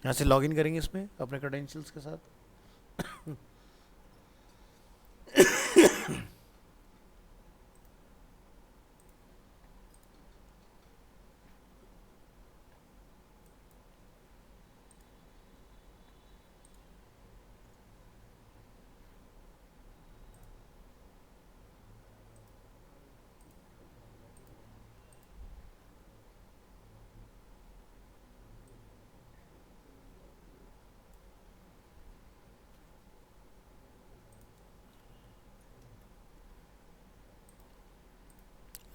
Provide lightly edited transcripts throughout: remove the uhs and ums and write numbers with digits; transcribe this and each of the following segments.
यहाँ से लॉगिन करेंगे इसमें अपने क्रेडेंशियल्स के साथ।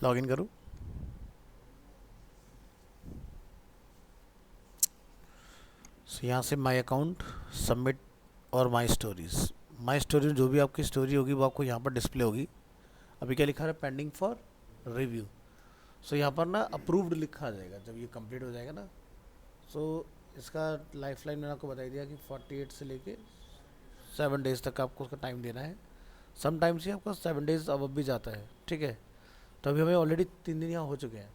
लॉगिन करूँ। सो यहाँ से माई अकाउंट, सबमिट और माई स्टोरीज। माई स्टोरी जो भी आपकी स्टोरी होगी वो आपको यहाँ पर डिस्प्ले होगी। अभी क्या लिखा है, पेंडिंग फॉर रिव्यू। सो यहाँ पर ना अप्रूव्ड लिखा आ जाएगा जब ये कंप्लीट हो जाएगा ना। सो इसका लाइफ लाइन मैंने आपको बता दिया कि 48 से लेके 7 डेज तक आपको उसका टाइम देना है। समटाइम्स ही आपका 7 डेज अब भी जाता है, ठीक है। तो अभी हमें ऑलरेडी 3 दिन यहाँ हो चुके हैं।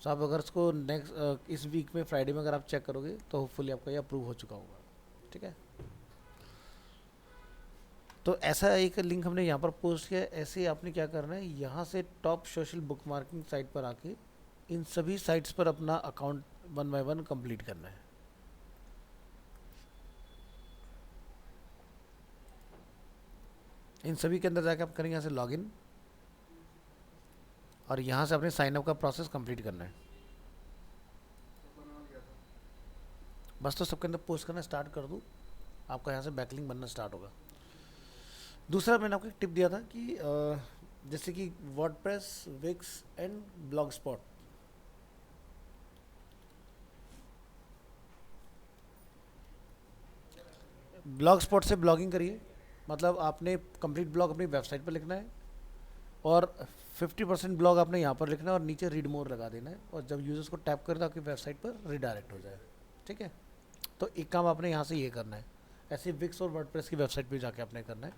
सो आप अगर इसको नेक्स्ट इस वीक में फ्राइडे में अगर आप चेक करोगे तो होपफुली आपका ये अप्रूव हो चुका होगा, ठीक है। तो ऐसा एक लिंक हमने यहाँ पर पोस्ट किया है। ऐसे ही आपने क्या करना है, यहाँ से top social book marking site पर आके इन सभी साइट्स पर अपना अकाउंट 1 बाय 1 कंप्लीट करना है। इन सभी के अंदर जाके आप करेंगे यहाँ से लॉगिन और यहाँ से अपने साइनअप का प्रोसेस कंप्लीट करना है। बस तो सबके अंदर पोस्ट करना स्टार्ट कर दूँ, आपका यहाँ से बैकलिंक बनना स्टार्ट होगा। दूसरा मैंने आपको एक टिप दिया था कि जैसे कि WordPress, Wix and Blogspot. Blogspot से ब्लॉगिंग करिए, मतलब आपने कंप्लीट ब्लॉग अपनी वेबसाइट पर लिखना है और 50% ब्लॉग आपने यहाँ पर लिखना है और नीचे रीड मोर लगा देना है, और जब यूजर्स को टैप करें तो आपकी वेबसाइट पर रिडायरेक्ट हो जाए, ठीक है। तो एक काम आपने यहाँ से ये करना है, ऐसे विक्स और वर्डप्रेस की वेबसाइट पे जाके आपने करना है।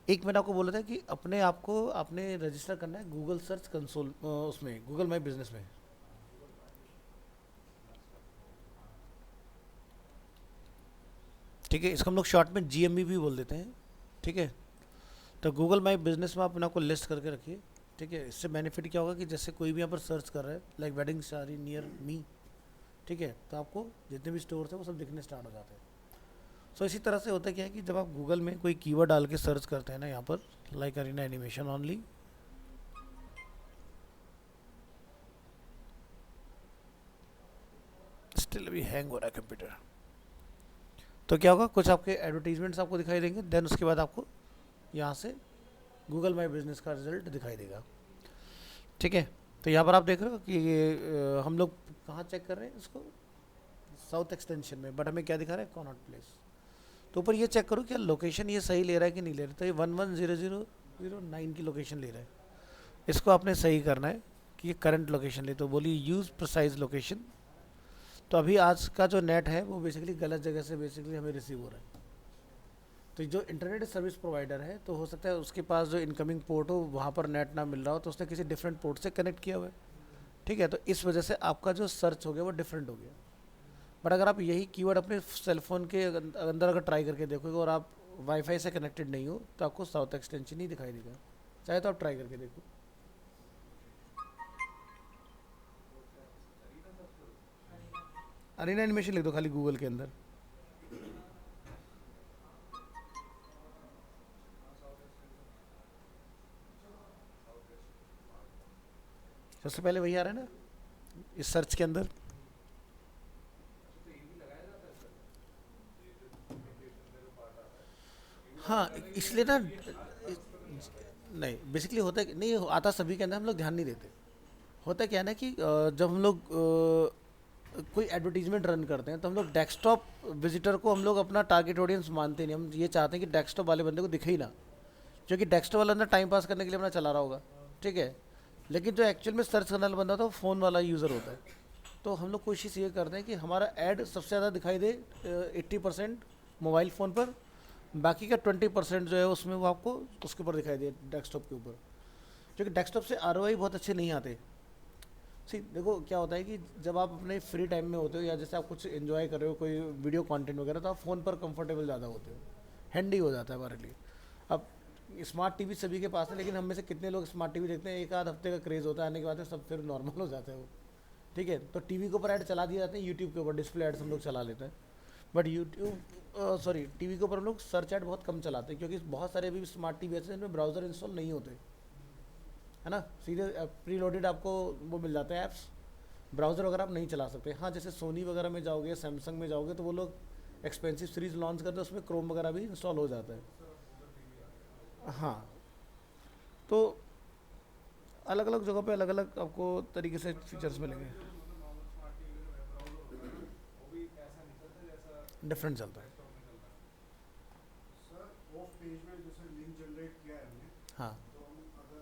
एक मैंने आपको बोला था कि अपने आप को आपने रजिस्टर करना है गूगल सर्च कंसोल, उसमें गूगल माई बिजनेस में। ठीक है, इसको हम लोग शॉर्ट में GMB भी बोल देते हैं, ठीक है। तो गूगल माई बिजनेस में आप अपने आपको लिस्ट करके रखिए, ठीक है। इससे बेनिफिट क्या होगा कि जैसे कोई भी यहाँ पर सर्च कर रहा है like wedding sari near me, ठीक है, तो आपको जितने भी स्टोर हैं वो सब दिखने स्टार्ट हो जाते हैं। सो इसी तरह से होता क्या है कि जब आप गूगल में कोई कीवर्ड डाल के सर्च करते हैं ना यहाँ पर, like Arena Animation only, still अभी हैंग हो रहा है कंप्यूटर। तो क्या होगा, कुछ आपके एडवर्टीजमेंट्स आपको दिखाई देंगे, देन उसके बाद आपको यहाँ से गूगल माई बिजनेस का रिजल्ट दिखाई देगा, ठीक है। तो यहाँ पर आप देख रहे हो कि ये हम लोग कहाँ चेक कर रहे हैं इसको, साउथ एक्सटेंशन में, बट हमें क्या दिखा रहा है, कॉनॉट प्लेस। तो ऊपर ये चेक करो क्या लोकेशन ये सही ले रहा है कि नहीं ले रहा है। तो ये 110009 की लोकेशन ले रहा है, इसको आपने सही करना है कि ये करंट लोकेशन ले। तो बोलिए यूज़ प्रिसाइज लोकेशन। तो अभी आज का जो नेट है वो बेसिकली गलत जगह से बेसिकली हमें रिसीव हो रहा है। तो जो इंटरनेट सर्विस प्रोवाइडर है तो हो सकता है उसके पास जो इनकमिंग पोर्ट हो वहाँ पर नेट ना मिल रहा हो, तो उसने किसी डिफरेंट पोर्ट से कनेक्ट किया हुआ है, ठीक है। तो इस वजह से आपका जो सर्च हो गया वो डिफरेंट हो गया। बट अगर आप यही कीवर्ड अपने सेलफोन के अंदर अगर ट्राई करके देखोगे और आप वाईफाई से कनेक्टेड नहीं हो तो आपको साउथ एक्सटेंशन ही दिखाई देगा। चाहे तो आप ट्राई करके देखो। अरीना एनिमेशन लिख दो खाली गूगल के अंदर। सबसे पहले वही आ रहा है ना इस सर्च के अंदर। हाँ, इसलिए ना नहीं, बेसिकली होता है नहीं, आता सभी के अंदर, हम लोग ध्यान नहीं देते। होता क्या है ना कि जब हम लोग कोई एडवर्टीजमेंट रन करते हैं तो हम लोग डेस्कटॉप विजिटर को हम लोग अपना टारगेट ऑडियंस मानते नहीं। हम ये चाहते हैं कि डेस्कटॉप वाले बंदे को दिखे ही ना, क्योंकि डेस्कटॉप वाला अंदर टाइम पास करने के लिए अपना चला रहा होगा, ठीक है। लेकिन जो एक्चुअल में सर्च करने वाला बंदा था वो फ़ोन वाला यूज़र होता है। तो हम लोग कोशिश ये करते हैं कि हमारा ऐड सबसे ज़्यादा दिखाई दे 80% मोबाइल फ़ोन पर, बाकी का 20% जो है उसमें वो आपको उसके ऊपर दिखाई दे डेस्कटॉप के ऊपर, क्योंकि डेस्कटॉप से ROI बहुत अच्छे नहीं आते। सी देखो क्या होता है कि जब आप अपने फ्री टाइम में होते हो या जैसे आप कुछ एंजॉय कर रहे हो कोई वीडियो कंटेंट वगैरह, तो आप फ़ोन पर कंफर्टेबल ज़्यादा होते हो, हैंडी हो जाता है हमारे लिए। अब स्मार्ट टीवी सभी के पास है, लेकिन हम में से कितने लोग स्मार्ट टीवी देखते हैं? एक आध हफ्ते का क्रेज़ होता है, आने के बाद में सब फिर नॉर्मल हो जाता है वो। ठीक है, तो टीवी के ऊपर ऐड चला दिए जाते हैं, यूट्यूब के ऊपर डिस्प्ले एड्स हम लोग चला लेते हैं। बट यूट्यूब सॉरी टीवी के ऊपर हम लोग सर्च ऐड बहुत कम चलाते हैं, क्योंकि बहुत सारे अभी स्मार्ट टीवी ऐसे हैं जिनमें ब्राउज़र इंस्टॉल नहीं होते, है ना। सीधे प्री लोडेड आपको वो मिल जाते हैं ऐप्स, ब्राउज़र वगैरह आप नहीं चला सकते। हाँ, जैसे सोनी वगैरह में जाओगे, सैमसंग में जाओगे, तो वो लोग एक्सपेंसिव सीरीज़ लॉन्च करते हैं, उसमें क्रोम वगैरह भी इंस्टॉल हो जाता है। हाँ, तो अलग अलग जगहों पे अलग अलग आपको तरीके से फीचर्स मिलेंगे, डिफरेंट चलता है। सर ऑफ पेज में जैसे लिंक जनरेट किया है हमने, हाँ तो हम अगर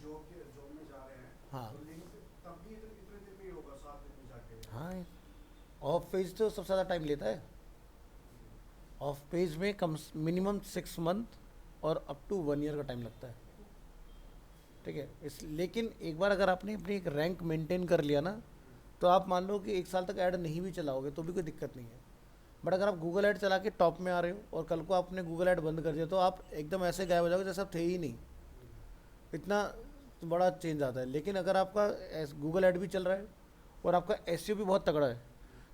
जॉब में जा रहे हैं हाँ तो लिंक तब भी इतने दिन में ही होगा, 7 दिन में जाके। हाँ, ऑफ पेज तो सबसे ज़्यादा टाइम लेता है। ऑफ पेज में कम मिनिमम 6 मंथ और अप टू 1 ईयर का टाइम लगता है। ठीक है, इस लेकिन एक बार अगर आपने अपनी एक रैंक मेंटेन कर लिया ना, तो आप मान लो कि 1 साल तक ऐड नहीं भी चलाओगे तो भी कोई दिक्कत नहीं है। बट अगर आप गूगल ऐड चला के टॉप में आ रहे हो और कल को आपने गूगल ऐड बंद कर दिया, तो आप एकदम ऐसे गायब हो जाओगे जैसे आप थे ही नहीं। इतना बड़ा चेंज आता है। लेकिन अगर आपका गूगल ऐड भी चल रहा है और आपका एसईओ भी बहुत तगड़ा है,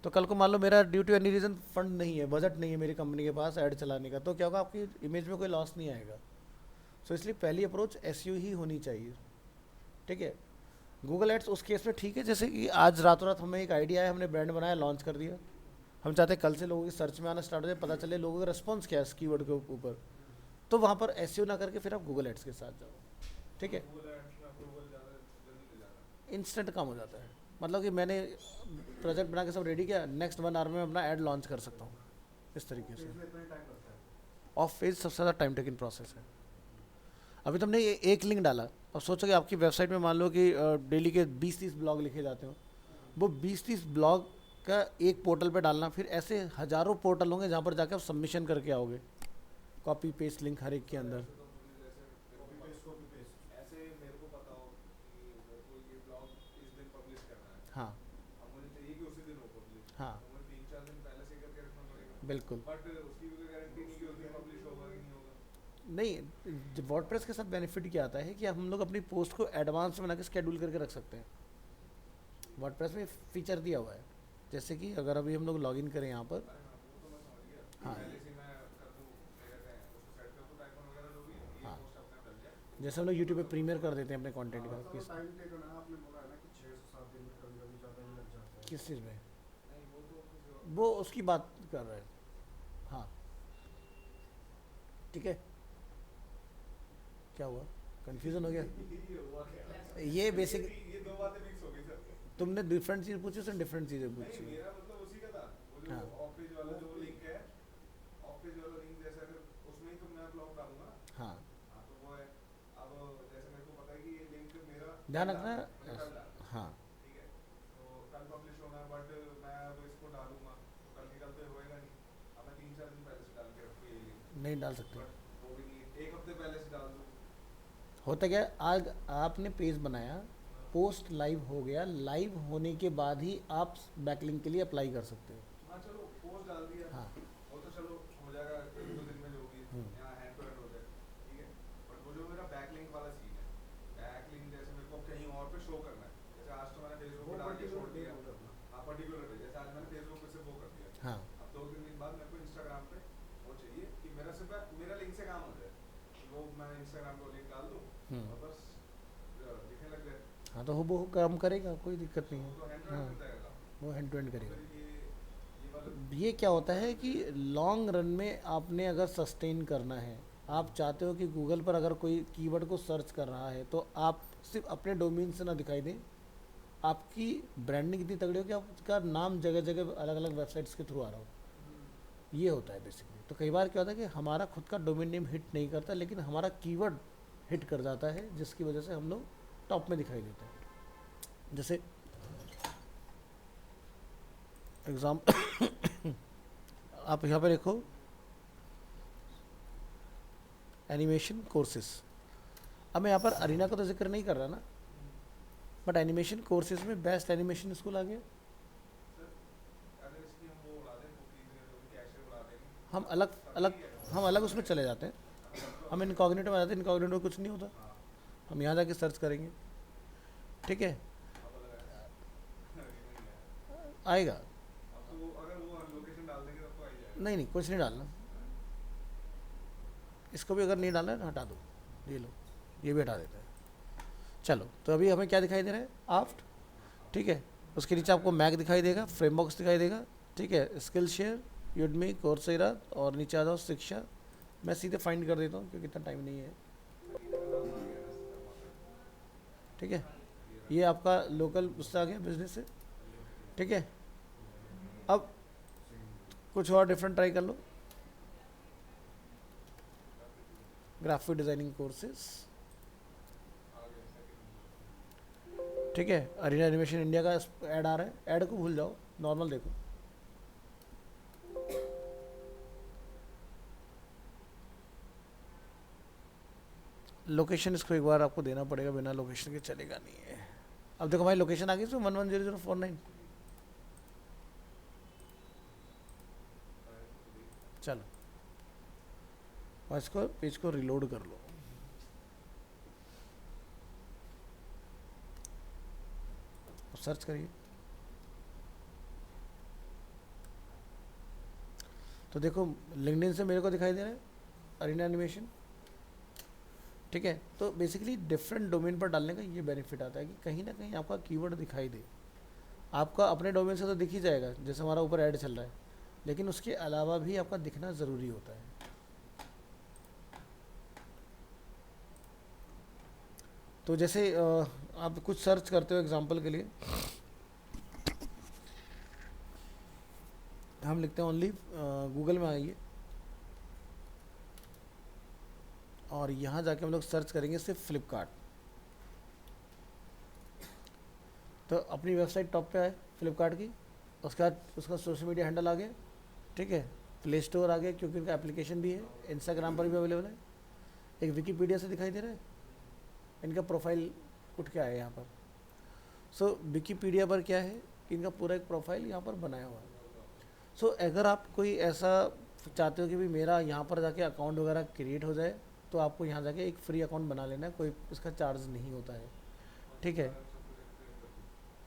तो कल को मान लो मेरा due to any reason fund नहीं है, बजट नहीं है मेरी कंपनी के पास ऐड चलाने का, तो क्या होगा, आपकी इमेज में कोई लॉस नहीं आएगा। सो इसलिए पहली अप्रोच एसईओ ही होनी चाहिए। ठीक है, गूगल एड्स उस केस में ठीक है, जैसे कि आज रातों रात हमें एक आइडिया है, हमने ब्रांड बनाया, लॉन्च कर दिया, हम चाहते हैं कल से लोगों की सर्च में आना स्टार्ट हो जाए, पता चले लोगों का रिस्पॉन्स क्या है इस कीवर्ड के ऊपर, तो वहाँ पर एसईओ ना करके फिर आप गूगल एड्स के साथ जाओ। ठीक है, इंस्टेंट काम हो जाता है। मतलब कि मैंने प्रोजेक्ट बना के सब रेडी किया, नेक्स्ट 1 आवर में अपना ऐड लॉन्च कर सकता हूँ इस तरीके से। पेज में इतना टाइम लगता है। ऑफ पेज सबसे ज़्यादा टाइम टेकिंग प्रोसेस है। अभी तुमने ये एक लिंक डाला, अब सोचो कि आपकी वेबसाइट में मान लो कि डेली के 20-30 ब्लॉग लिखे जाते हो, वो 20-30 ब्लॉग का एक पोर्टल पे डालना, फिर ऐसे हज़ारों पोर्टल होंगे जहाँ पर जाकर आप सबमिशन करके आओगे, कॉपी पेस्ट लिंक हर एक के अंदर। कॉपी पेस्ट ऐसे मेरे को पता हो कि मेरे को ये ब्लॉग इस दिन पब्लिश करना है, हाँ अब मुझे चाहिए कि उसी दिन हो पब्लिश, हाँ तो मुझे 3-4 दिन पहले से करके रखना पड़ेगा। बिल्कुल। बट उसकी भी कोई गारंटी नहीं कि उस दिन पब्लिश होगा कि नहीं होगा। नहीं, वर्डप्रेस के साथ बेनिफिट क्या आता है कि हम लोग अपनी पोस्ट को एडवांस में बना के स्केड्यूल करके रख सकते हैं। वर्डप्रेस में फीचर दिया हुआ है, जैसे कि अगर अभी हम लोग लॉगिन करें यहाँ पर, अरे हाँ, वो तो मैं समझ गया कि हाँ पहले से मैं कर दूँ, क्या कहते हैं उसको सेट कर दूँ टाइकन वगैरह जो भी है, ये हाँ, पोस्ट अपने आप डल जाए। जैसे हम लोग यूट्यूब पे प्रीमियर कर देते हैं अपने कंटेंट का, सर वो टाइम टेकन है, आपने बोला है ना कि 6 से 7 दिन में, कभी कभी ज़्यादा भी लग जाता है। किस चीज़ में, नहीं वो तो किसी और वो उसकी बात कर रहे हैं। हाँ ठीक है, क्या हुआ, कन्फ्यूज़न हो गया? ये हुआ क्या? ये बेसिक, ये दो बातें मिक्स हो गई सर। तुमने डिफरेंट चीज़ पूछी, उसने डिफरेंट चीज़ें नहीं पूछी। मेरा मतलब उसी का था, वो जो हाँ ऑफ पेज वाला जो लिंक है, ऑफ पेज वाला लिंक जैसे अगर उसमें ही तो मैं ब्लॉग डालूंगा ना। हाँ, हाँ तो वो है, अब जैसे मेरे को पता है कि ये लिंक मेरा ध्यान कल रखना डालना है, मुझे कल डालना है, हाँ, ठीक है, तो कल पब्लिश होना है, बट मैं अब इसको डालूंगा तो कल की कल तो ये होएगा नहीं। अब मैं 3-4 दिन पहले से डाल के रखूँ ये लिंक, नहीं डाल सकते। बट वो भी नहीं, एक हफ्ते पहले से डाल दूँ। होता क्या है, आज आपने पेज बनाया, पोस्ट लाइव हो गया, लाइव होने के बाद ही आप बैकलिंक के लिए अप्लाई कर सकते हो। हाँ चलो पोस्ट डाल दिया, हाँ वो तो चलो हो जाएगा 1-2 दिन में, जो भी यहाँ हैंड टू हैंड हो जाए, ठीक है। बट वो जो मेरा बैकलिंक वाला सीन है, बैकलिंक जैसे मेरे को कहीं और पे शो करना है, जैसे आज तो मैंने फेसबुक वो पे डाल के छोड़ पर्टिकुलर डे दिया। हो करना। हाँ पर्टिकुलर डे, जैसे आज मैंने फेसबुक पे से वो कर दिया, हाँ अब 2-3 दिन बाद मेरे को इंस्टाग्राम पे वो चाहिए कि मेरा सिर्फ मेरा लिंक से काम हो जाए, कि वो मैं इंस्टाग्राम को लिंक डाल दूँ और बस दिखने लग जाए। हाँ, तो वो काम करेगा, कोई दिक्कत नहीं वो है। तो हैंड टू हाँ, हैंड करता है काम। वो हैंड टू हैंड तो करेगा। फिर ये वाला ये क्या होता है कि लॉन्ग रन में आपने अगर सस्टेन करना है, आप चाहते हो कि गूगल पर अगर कोई कीवर्ड को सर्च कर रहा है तो आप सिर्फ अपने डोमेन से ना दिखाई दें, आपकी ब्रांडिंग इतनी तगड़ी हो कि आपका नाम जगह जगह अलग अलग वेबसाइट्स के थ्रू आ रहा हो। ये होता है बेसिकली। तो कई बार क्या होता है कि हमारा खुद का डोमेन नेम हिट नहीं करता, लेकिन हमारा कीवर्ड हिट कर जाता है, जिसकी वजह से हम लोग टॉप में दिखाई देते हैं। जैसे एग्जाम आप यहाँ पे देखो, एनिमेशन कोर्सेस। अब मैं यहाँ पर अरीना का तो जिक्र नहीं कर रहा ना, बट एनिमेशन कोर्सेज में बेस्ट एनिमेशन स्कूल आ गया। अगर इसकी हम वो उड़ा दें कुकीज़ या जो भी कैशे उड़ा दें, हम अलग अलग हम अलग उसमें चले जाते हैं, हम इनकॉग्निटो में आते हैं, इनकॉग्निटो में कुछ नहीं होता, हम यहाँ जाके सर्च करेंगे, ठीक है, अब लगा आएगा। अब तो अगर वो लोकेशन डाल देंगे तब तो आ ही जाएगा। नहीं नहीं, कुछ नहीं डालना, इसको भी अगर नहीं डालना है तो हटा दो, ये लो, ये भी हटा देते हैं। चलो, तो अभी हमें क्या दिखाई दे रहा है, आफ्ट, ठीक है, उसके नीचे आपको मैक दिखाई देगा, फ्रेमवर्क्स दिखाई देगा, ठीक है, स्किल शेयर, यूडमी, कोर्सेरा, और नीचे आ जाओ शिक्षा। मैं सीधे फाइंड कर देता हूँ क्योंकि इतना टाइम नहीं है, ठीक है, ये आपका लोकल उससे आ गया, बिजनेस से, ठीक है। अब कुछ और डिफरेंट ट्राई कर लो, ग्राफिक डिजाइनिंग कोर्सेज, ठीक है, अरीना एनिमेशन इंडिया का ऐड आ रहा है, ऐड को भूल जाओ, नॉर्मल देखो, लोकेशन इसको एक बार आपको देना पड़ेगा, बिना लोकेशन के चलेगा नहीं है। अब देखो हमारी लोकेशन आ गई इसमें 110049। चलो, और इसको पेज को रिलोड कर लो, सर्च करिए, तो देखो लिंक्डइन से मेरे को दिखाई दे रहा है अरीना एनिमेशन, ठीक है। तो बेसिकली डिफरेंट डोमेन पर डालने का ये बेनिफिट आता है कि कहीं ना कहीं आपका कीवर्ड दिखाई दे, आपका अपने डोमेन से तो दिख ही जाएगा, जैसे हमारा ऊपर ऐड चल रहा है, लेकिन उसके अलावा भी आपका दिखना ज़रूरी होता है। तो जैसे आप कुछ सर्च करते हो, एग्जांपल के लिए हम लिखते हैं ओनली, गूगल में आइए और यहाँ जाके हम लोग सर्च करेंगे सिर्फ फ्लिपकार्ट, तो अपनी वेबसाइट टॉप पे आए फ्लिपकार्ट की, उसके बाद उसका सोशल मीडिया हैंडल आ गया, ठीक है, प्ले स्टोर आ गया क्योंकि उनका एप्लीकेशन भी है, इंस्टाग्राम पर भी अवेलेबल है, एक विकीपीडिया से दिखाई दे रहा है, इनका प्रोफाइल उठ के आया यहाँ पर। सो विकीपीडिया पर क्या है, इनका पूरा एक प्रोफाइल यहाँ पर बनाया हुआ है। सो अगर आप कोई ऐसा चाहते हो कि भाई मेरा यहाँ पर जाके अकाउंट वगैरह क्रिएट हो जाए, तो आपको यहाँ जाके एक फ्री अकाउंट बना लेना है, कोई इसका चार्ज नहीं होता है, ठीक है।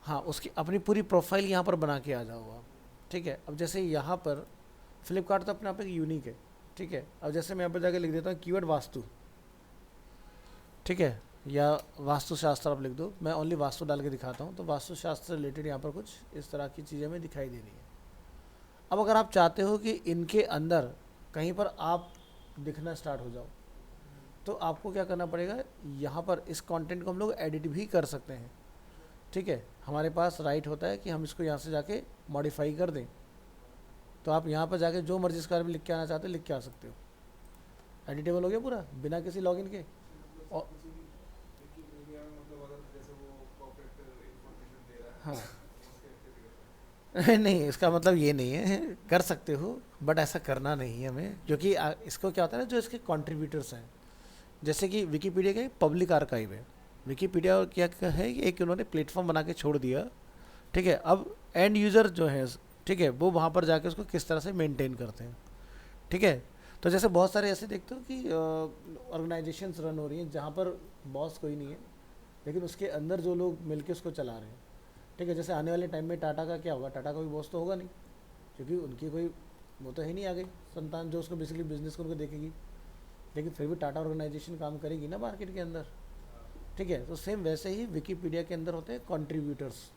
हाँ, उसकी अपनी पूरी प्रोफाइल यहाँ पर बना के आ जाओ आप, ठीक है। अब जैसे यहाँ पर फ्लिपकार्ट तो अपने आप एक यूनिक है, ठीक है। अब जैसे मैं यहाँ पर जाके लिख देता हूँ कीवर्ड वास्तु, ठीक है, या वास्तुशास्त्र आप लिख दो, मैं ओनली वास्तु डाल के दिखाता हूँ, तो वास्तुशास्त्र से रिलेटेड यहाँ पर कुछ इस तरह की चीज़ें हमें दिखाई दे रही है। अब अगर आप चाहते हो कि इनके अंदर कहीं पर आप दिखना स्टार्ट हो जाओ, तो आपको क्या करना पड़ेगा, यहाँ पर इस कंटेंट को हम लोग एडिट भी कर सकते हैं, ठीक है। हमारे पास राइट होता है कि हम इसको यहाँ से जाके मॉडिफाई कर दें, तो आप यहाँ पर जाके जो मर्जी इसके बारे में लिख के आना चाहते हो लिख के आ सकते हो, एडिटेबल हो गया पूरा बिना किसी लॉगिन के। और हाँ नहीं, इसका मतलब ये नहीं है, कर सकते हो बट ऐसा करना नहीं है हमें, क्योंकि इसको क्या होता है ना, जो इसके कंट्रीब्यूटर्स हैं, जैसे कि विकीपीडिया का पब्लिक आर्काइव है, विकीपीडिया क्या है कि एक उन्होंने प्लेटफॉर्म बना के छोड़ दिया, ठीक है। अब एंड यूज़र जो है, ठीक है, वो वहाँ पर जाके उसको किस तरह से मेंटेन करते हैं, ठीक है। तो जैसे बहुत सारे ऐसे देखते हो कि ऑर्गेनाइजेशंस रन हो रही हैं जहाँ पर बॉस कोई नहीं है, लेकिन उसके अंदर जो लोग मिलके उसको चला रहे हैं, ठीक है। जैसे आने वाले टाइम में टाटा का क्या होगा, टाटा का भी बॉस तो होगा नहीं, क्योंकि उनकी कोई वो तो है नहीं आ गई संतान जो उसको बेसिकली बिजनेस को उनको देखेगी, लेकिन फिर भी टाटा ऑर्गेनाइजेशन काम करेगी ना मार्केट के अंदर, ठीक है। तो सेम वैसे ही विकीपीडिया के अंदर होते हैं कंट्रीब्यूटर्स,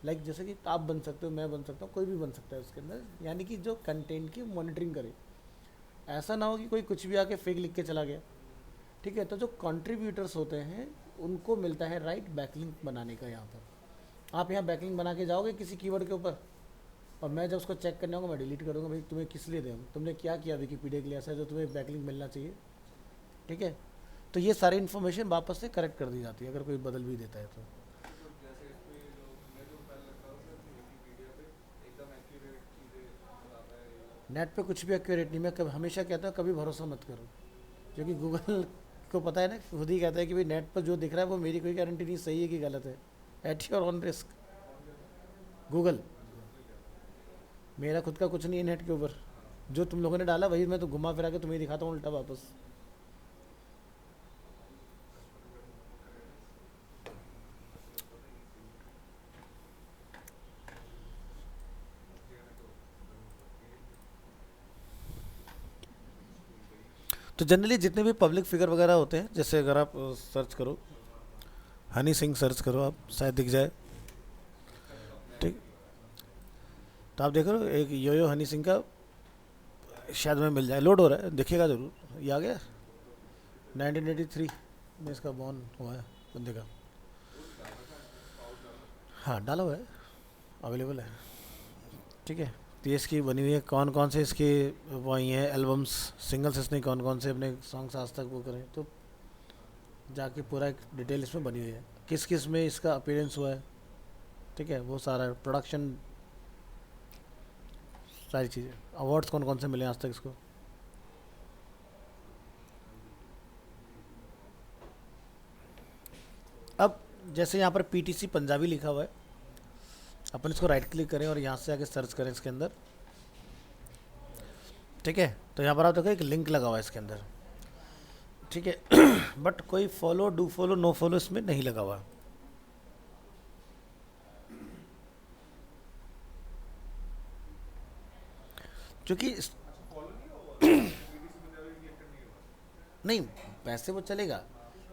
लाइक जैसे कि आप बन सकते हो, मैं बन सकता हूँ, कोई भी बन सकता है उसके अंदर, यानी कि जो कंटेंट की मॉनिटरिंग करे, ऐसा ना हो कि कोई कुछ भी आके फेक लिख के चला गया, ठीक है। तो जो कंट्रीब्यूटर्स होते हैं उनको मिलता है राइट बैकलिंक बनाने का। यहाँ पर आप यहाँ बैकलिंक बना के जाओगे किसी कीवर्ड के ऊपर, और मैं जब उसको चेक करने आऊँगा मैं डिलीट कर दूँगा, भाई तुम्हें किस लिए दें, तुमने क्या किया विकीपीडिया के लिए ऐसा जो तुम्हें बैकलिंक मिलना चाहिए, ठीक है। तो ये सारी इन्फॉर्मेशन वापस से करेक्ट कर दी जाती है अगर कोई बदल भी देता है तो। नेट पे कुछ भी एक्यूरेट नहीं, मैं हमेशा कहता हूँ कभी भरोसा मत करो, क्योंकि गूगल को पता है ना, खुद ही कहता है कि भाई नेट पर जो दिख रहा है वो मेरी कोई गारंटी नहीं सही है कि गलत है, at your on risk. Google, मेरा खुद का कुछ नहीं है नेट के ऊपर, जो तुम लोगों ने डाला वही मैं तो घुमा फिरा के तुम्हें दिखाता हूँ उल्टा वापस। तो जनरली जितने भी पब्लिक फिगर वगैरह होते हैं, जैसे अगर आप सर्च करो हनी सिंह, सर्च करो आप, शायद दिख जाए। ठीक, तो आप देख रहे हो एक यो हनी सिंह का, शायद में मिल जाए, लोड हो रहा है, दिखेगा जरूर। ये आ गया 1983 में इसका बॉर्न हुआ है बंदे का। हाँ डाला हुआ है, अवेलेबल है। ठीक है, तो ये इसकी बनी हुई है, कौन कौन से इसके वही हैं एल्बम्स, सिंगल्स इसने कौन कौन से अपने सॉन्ग्स आज तक वो करें, तो जाके पूरा एक डिटेल इसमें बनी हुई है, किस किस में इसका अपीयरेंस हुआ है। ठीक है, वो सारा प्रोडक्शन, सारी चीज़ें, अवार्ड्स कौन कौन से मिले आज तक इसको। अब जैसे यहाँ पर पीटीसी पंजाबी लिखा हुआ है, अपन इसको राइट क्लिक करें और यहाँ से आके सर्च करें इसके अंदर। ठीक है, तो यहाँ पर आप देखो एक लिंक लगा हुआ है इसके अंदर। ठीक है बट कोई follow, do follow, no follow इसमें नहीं लगा हुआ। क्योंकि फॉलो नहीं हुआ बीबीसी पंजाबी क्लिक करने के बाद। नहीं, वैसे वो चलेगा,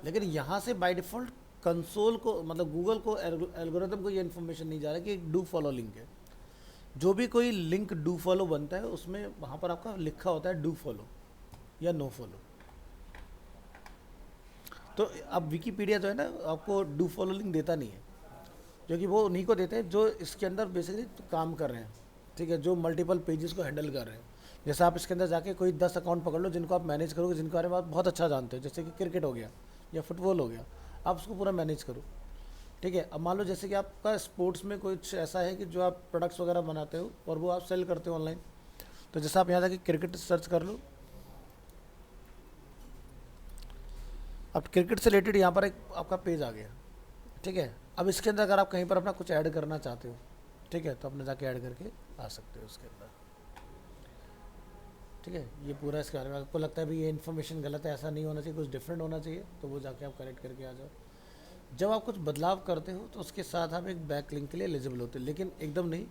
लेकिन यहाँ से बाय डिफ़ॉल्ट कंसोल को, मतलब गूगल को, एल्गोरिथम को ये इन्फॉर्मेशन नहीं जा रहा कि एक डू फॉलो लिंक है। जो भी कोई लिंक डू फॉलो बनता है उसमें वहाँ पर आपका लिखा होता है डू फॉलो या नो फॉलो। तो अब विकीपीडिया जो है ना, आपको डू फॉलो लिंक देता नहीं है, क्योंकि वो उन्हीं को देते हैं जो इसके अंदर बेसिकली काम कर रहे हैं। ठीक है, जो मल्टीपल पेजेस को हैंडल कर रहे हैं। जैसे आप इसके अंदर जाके कोई 10 अकाउंट पकड़ लो जिनको आप मैनेज करोगे, जिनके बारे में आप बहुत अच्छा जानते हो, जैसे कि क्रिकेट हो गया या फुटबॉल हो गया, आप उसको पूरा मैनेज करो। ठीक है, अब मान लो जैसे कि आपका स्पोर्ट्स में कुछ ऐसा है कि जो आप प्रोडक्ट्स वगैरह बनाते हो और वो आप सेल करते हो ऑनलाइन, तो जैसे आप यहाँ जाके क्रिकेट सर्च कर लो, अब क्रिकेट से रिलेटेड यहाँ पर एक आपका पेज आ गया। ठीक है, अब इसके अंदर अगर आप कहीं पर अपना कुछ ऐड करना चाहते हो, ठीक है, तो अपने जाके ऐड करके आ सकते हो उसके अंदर। ठीक है, ये पूरा इसके बारे में आपको लगता है भी ये इन्फॉर्मेशन गलत है, ऐसा नहीं होना चाहिए, कुछ डिफरेंट होना चाहिए, तो वो जाके आप करेक्ट करके आ जाओ। जब आप कुछ बदलाव करते हो तो उसके साथ आप एक बैक लिंक के लिए एलिजिबल होते हैं, लेकिन एकदम नहीं,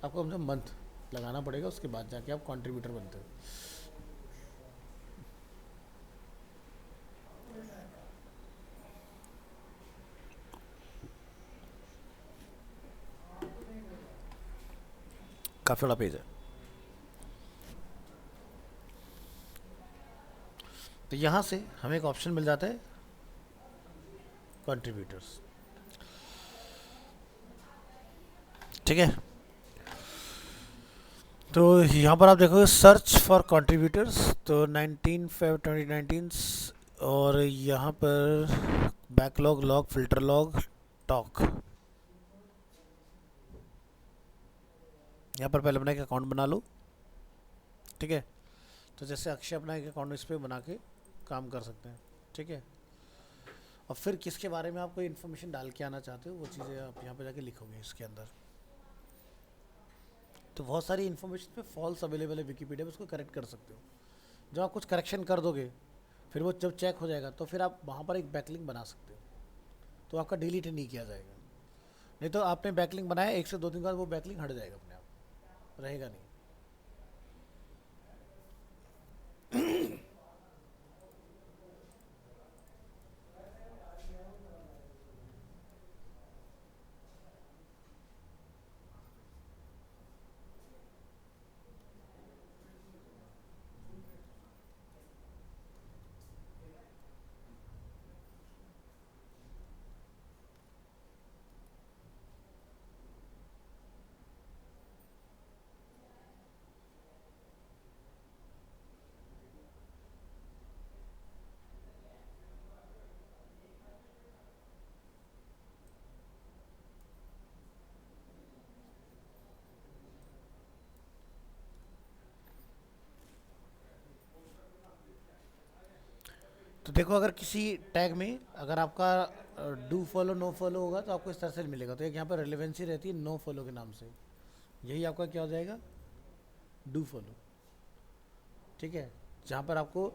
आपको कम से कम मंथ लगाना पड़ेगा, उसके बाद जाके आप कंट्रीब्यूटर बनते हो। काफ़ी बड़ा पेज है। तो यहाँ से हमें एक ऑप्शन मिल जाता है कंट्रीब्यूटर्स। ठीक है, तो यहाँ पर आप देखोगे सर्च फॉर कंट्रीब्यूटर्स, तो 19 Feb 2019, और यहाँ पर backlog, log, filter log, talk. यहाँ पर पहले अपना एक अकाउंट बना लो। ठीक है, तो जैसे अक्षय अपना एक अकाउंट इस पर बना के काम कर सकते हैं। ठीक है, और फिर किसके बारे में आप कोई इन्फॉर्मेशन डाल के आना चाहते हो, वो चीज़ें आप यहाँ पे जाके लिखोगे इसके अंदर। तो बहुत सारी इन्फॉर्मेशन पे फॉल्स अवेलेबल है विकीपीडिया में, उसको करेक्ट कर सकते हो। जब आप कुछ करेक्शन कर दोगे, फिर वो जब चेक हो जाएगा तो फिर आप वहाँ पर एक बैकलिंक बना सकते हो, तो आपका डिलीट नहीं किया जाएगा। नहीं तो आपने बैकलिंक बनाया, 1 से 2 दिन बाद वो बैकलिंक हट जाएगा अपने आप, रहेगा नहीं। तो देखो, अगर किसी टैग में अगर आपका डू फॉलो नो फॉलो होगा तो आपको इस तरह से मिलेगा। तो एक यहाँ पर रेलेवेंसी रहती है नो फॉलो के नाम से, यही आपका क्या हो जाएगा, डू फॉलो। ठीक है, जहाँ पर आपको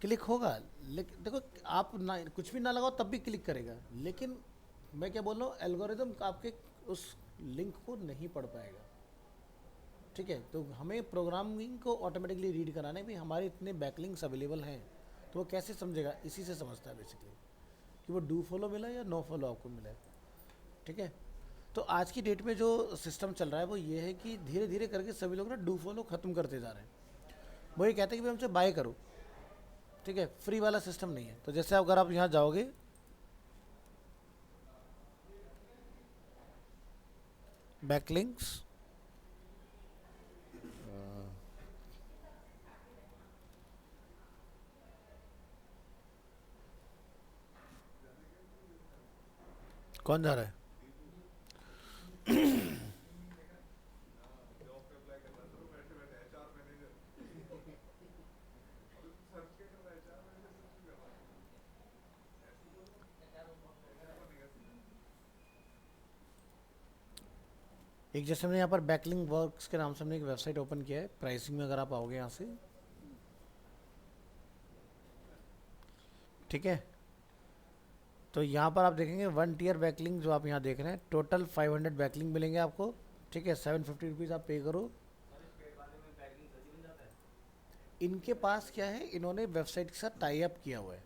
क्लिक होगा, लेकिन देखो आप ना कुछ भी ना लगाओ तब भी क्लिक करेगा, लेकिन मैं क्या बोल रहा हूँ, एल्गोरिदम आपके उस लिंक को नहीं पढ़ पाएगा। ठीक है, तो हमें प्रोग्रामिंग को ऑटोमेटिकली रीड कराना है, भाई हमारे इतने बैकलिंक्स अवेलेबल हैं, तो वो कैसे समझेगा, इसी से समझता है बेसिकली कि वो डू फॉलो मिला या नो फॉलो आपको मिला है। ठीक है, तो आज की डेट में जो सिस्टम चल रहा है वो ये है कि धीरे धीरे करके सभी लोग ना डू फॉलो ख़त्म करते जा रहे हैं। वो ये कहते हैं कि भाई हमसे बाय करो। ठीक है, फ्री वाला सिस्टम नहीं है। तो जैसे अगर आप यहाँ जाओगे, बैकलिंक्स, कौन जा रहा है, जॉब पे अप्लाई करना था तो बैठे बैठे एचआर मैनेजर और सर्च क्या कर रहा है, एचआर मैनेजर सर्च कर रहा है, ऐसे बोलो एचआर बनेगा सीधा। एक जैसे हमने यहाँ पर बैकलिंक वर्क्स के नाम से हमने एक वेबसाइट ओपन किया है। प्राइसिंग में अगर आप आओगे यहाँ से, ठीक है, तो यहाँ पर आप देखेंगे 1 टियर बैकलिंक जो आप यहाँ देख रहे हैं, टोटल 500 बैकलिंक मिलेंगे आपको। ठीक है, 750 रुपीज़ आप पे करो। इनके पास क्या है, इन्होंने वेबसाइट के साथ टाई अप किया हुआ है।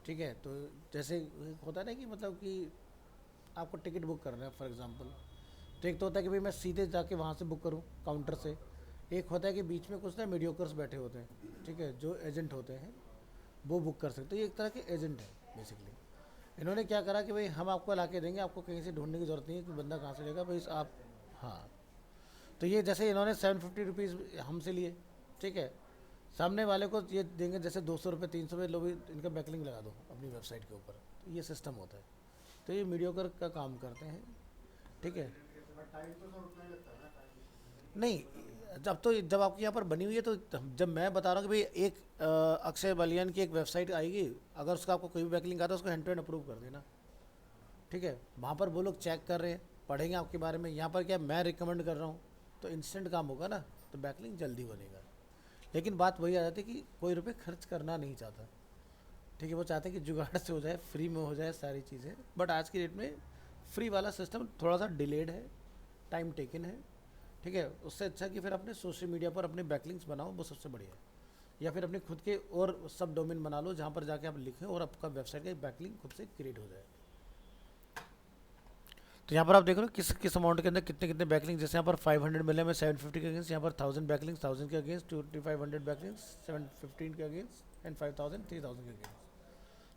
ठीक है, तो जैसे होता है ना कि मतलब कि आपको टिकट बुक करना है फॉर एग्जांपल, तो एक तो होता है कि भाई मैं सीधे जाके वहाँ से बुक करूँ काउंटर से, एक होता है कि बीच में कुछ ना मीडियोकर्स बैठे होते हैं, ठीक है, जो एजेंट होते हैं वो बुक कर सकते हैं। तो ये एक तरह के एजेंट है बेसिकली। इन्होंने क्या करा कि भाई हम आपको ला के देंगे, आपको कहीं से ढूंढने की ज़रूरत नहीं है कि बंदा कहाँ से लेगा भाई आप। हाँ, तो ये जैसे इन्होंने 750 रुपीज़ हमसे लिए, ठीक है, सामने वाले को ये देंगे जैसे 200 रुपये 300 रुपये, लो भी इनका बैकलिंग लगा दो अपनी वेबसाइट के ऊपर। तो ये सिस्टम होता है, तो ये मीडियोकर का काम करते हैं। ठीक है, टाइम तो सर उतना ही लगता है ना, टाइम। नहीं, जब आपकी यहाँ पर बनी हुई है, तो जब मैं बता रहा हूँ कि भाई एक अक्षय बलियान की एक वेबसाइट आएगी, अगर उसका आपको कोई भी बैकलिंक आता है उसको हैंड टू हैंड अप्रूव कर देना। ठीक है, वहाँ पर वो लोग चेक कर रहे हैं, पढ़ेंगे आपके बारे में। यहाँ पर क्या मैं रिकमेंड कर रहा हूँ, तो इंस्टेंट काम होगा ना, तो बैकलिंक जल्दी बनेगा। लेकिन बात वही आ जाती है कि कोई रुपये खर्च करना नहीं चाहता। ठीक है, वो चाहते हैं कि जुगाड़ से हो जाए, फ्री में हो जाए सारी चीज़ें। बट आज की डेट में फ्री वाला सिस्टम थोड़ा सा डिलेड है, टाइम टेकन है। ठीक है, उससे अच्छा कि फिर अपने सोशल मीडिया पर अपने बैकलिंक्स बनाओ, वो सबसे बढ़िया है। या फिर अपने खुद के और सब डोमेन बना लो जहाँ पर जाके आप लिखें और आपका वेबसाइट का बैकलिंक खुद से क्रिएट हो जाए। तो यहाँ पर आप देख रहे हो किस किस अमाउंट के अंदर कितने कितने बैकलिंक। जैसे यहाँ पर 500 मिले में 750 के अगेंस्ट, यहाँ पर 1000 बैकलिंक 1000 के अगेंस्ट, 2500 बैकलिंक 715 के अगेंस्ट, एंड 5000 3000 के अगेंस्ट।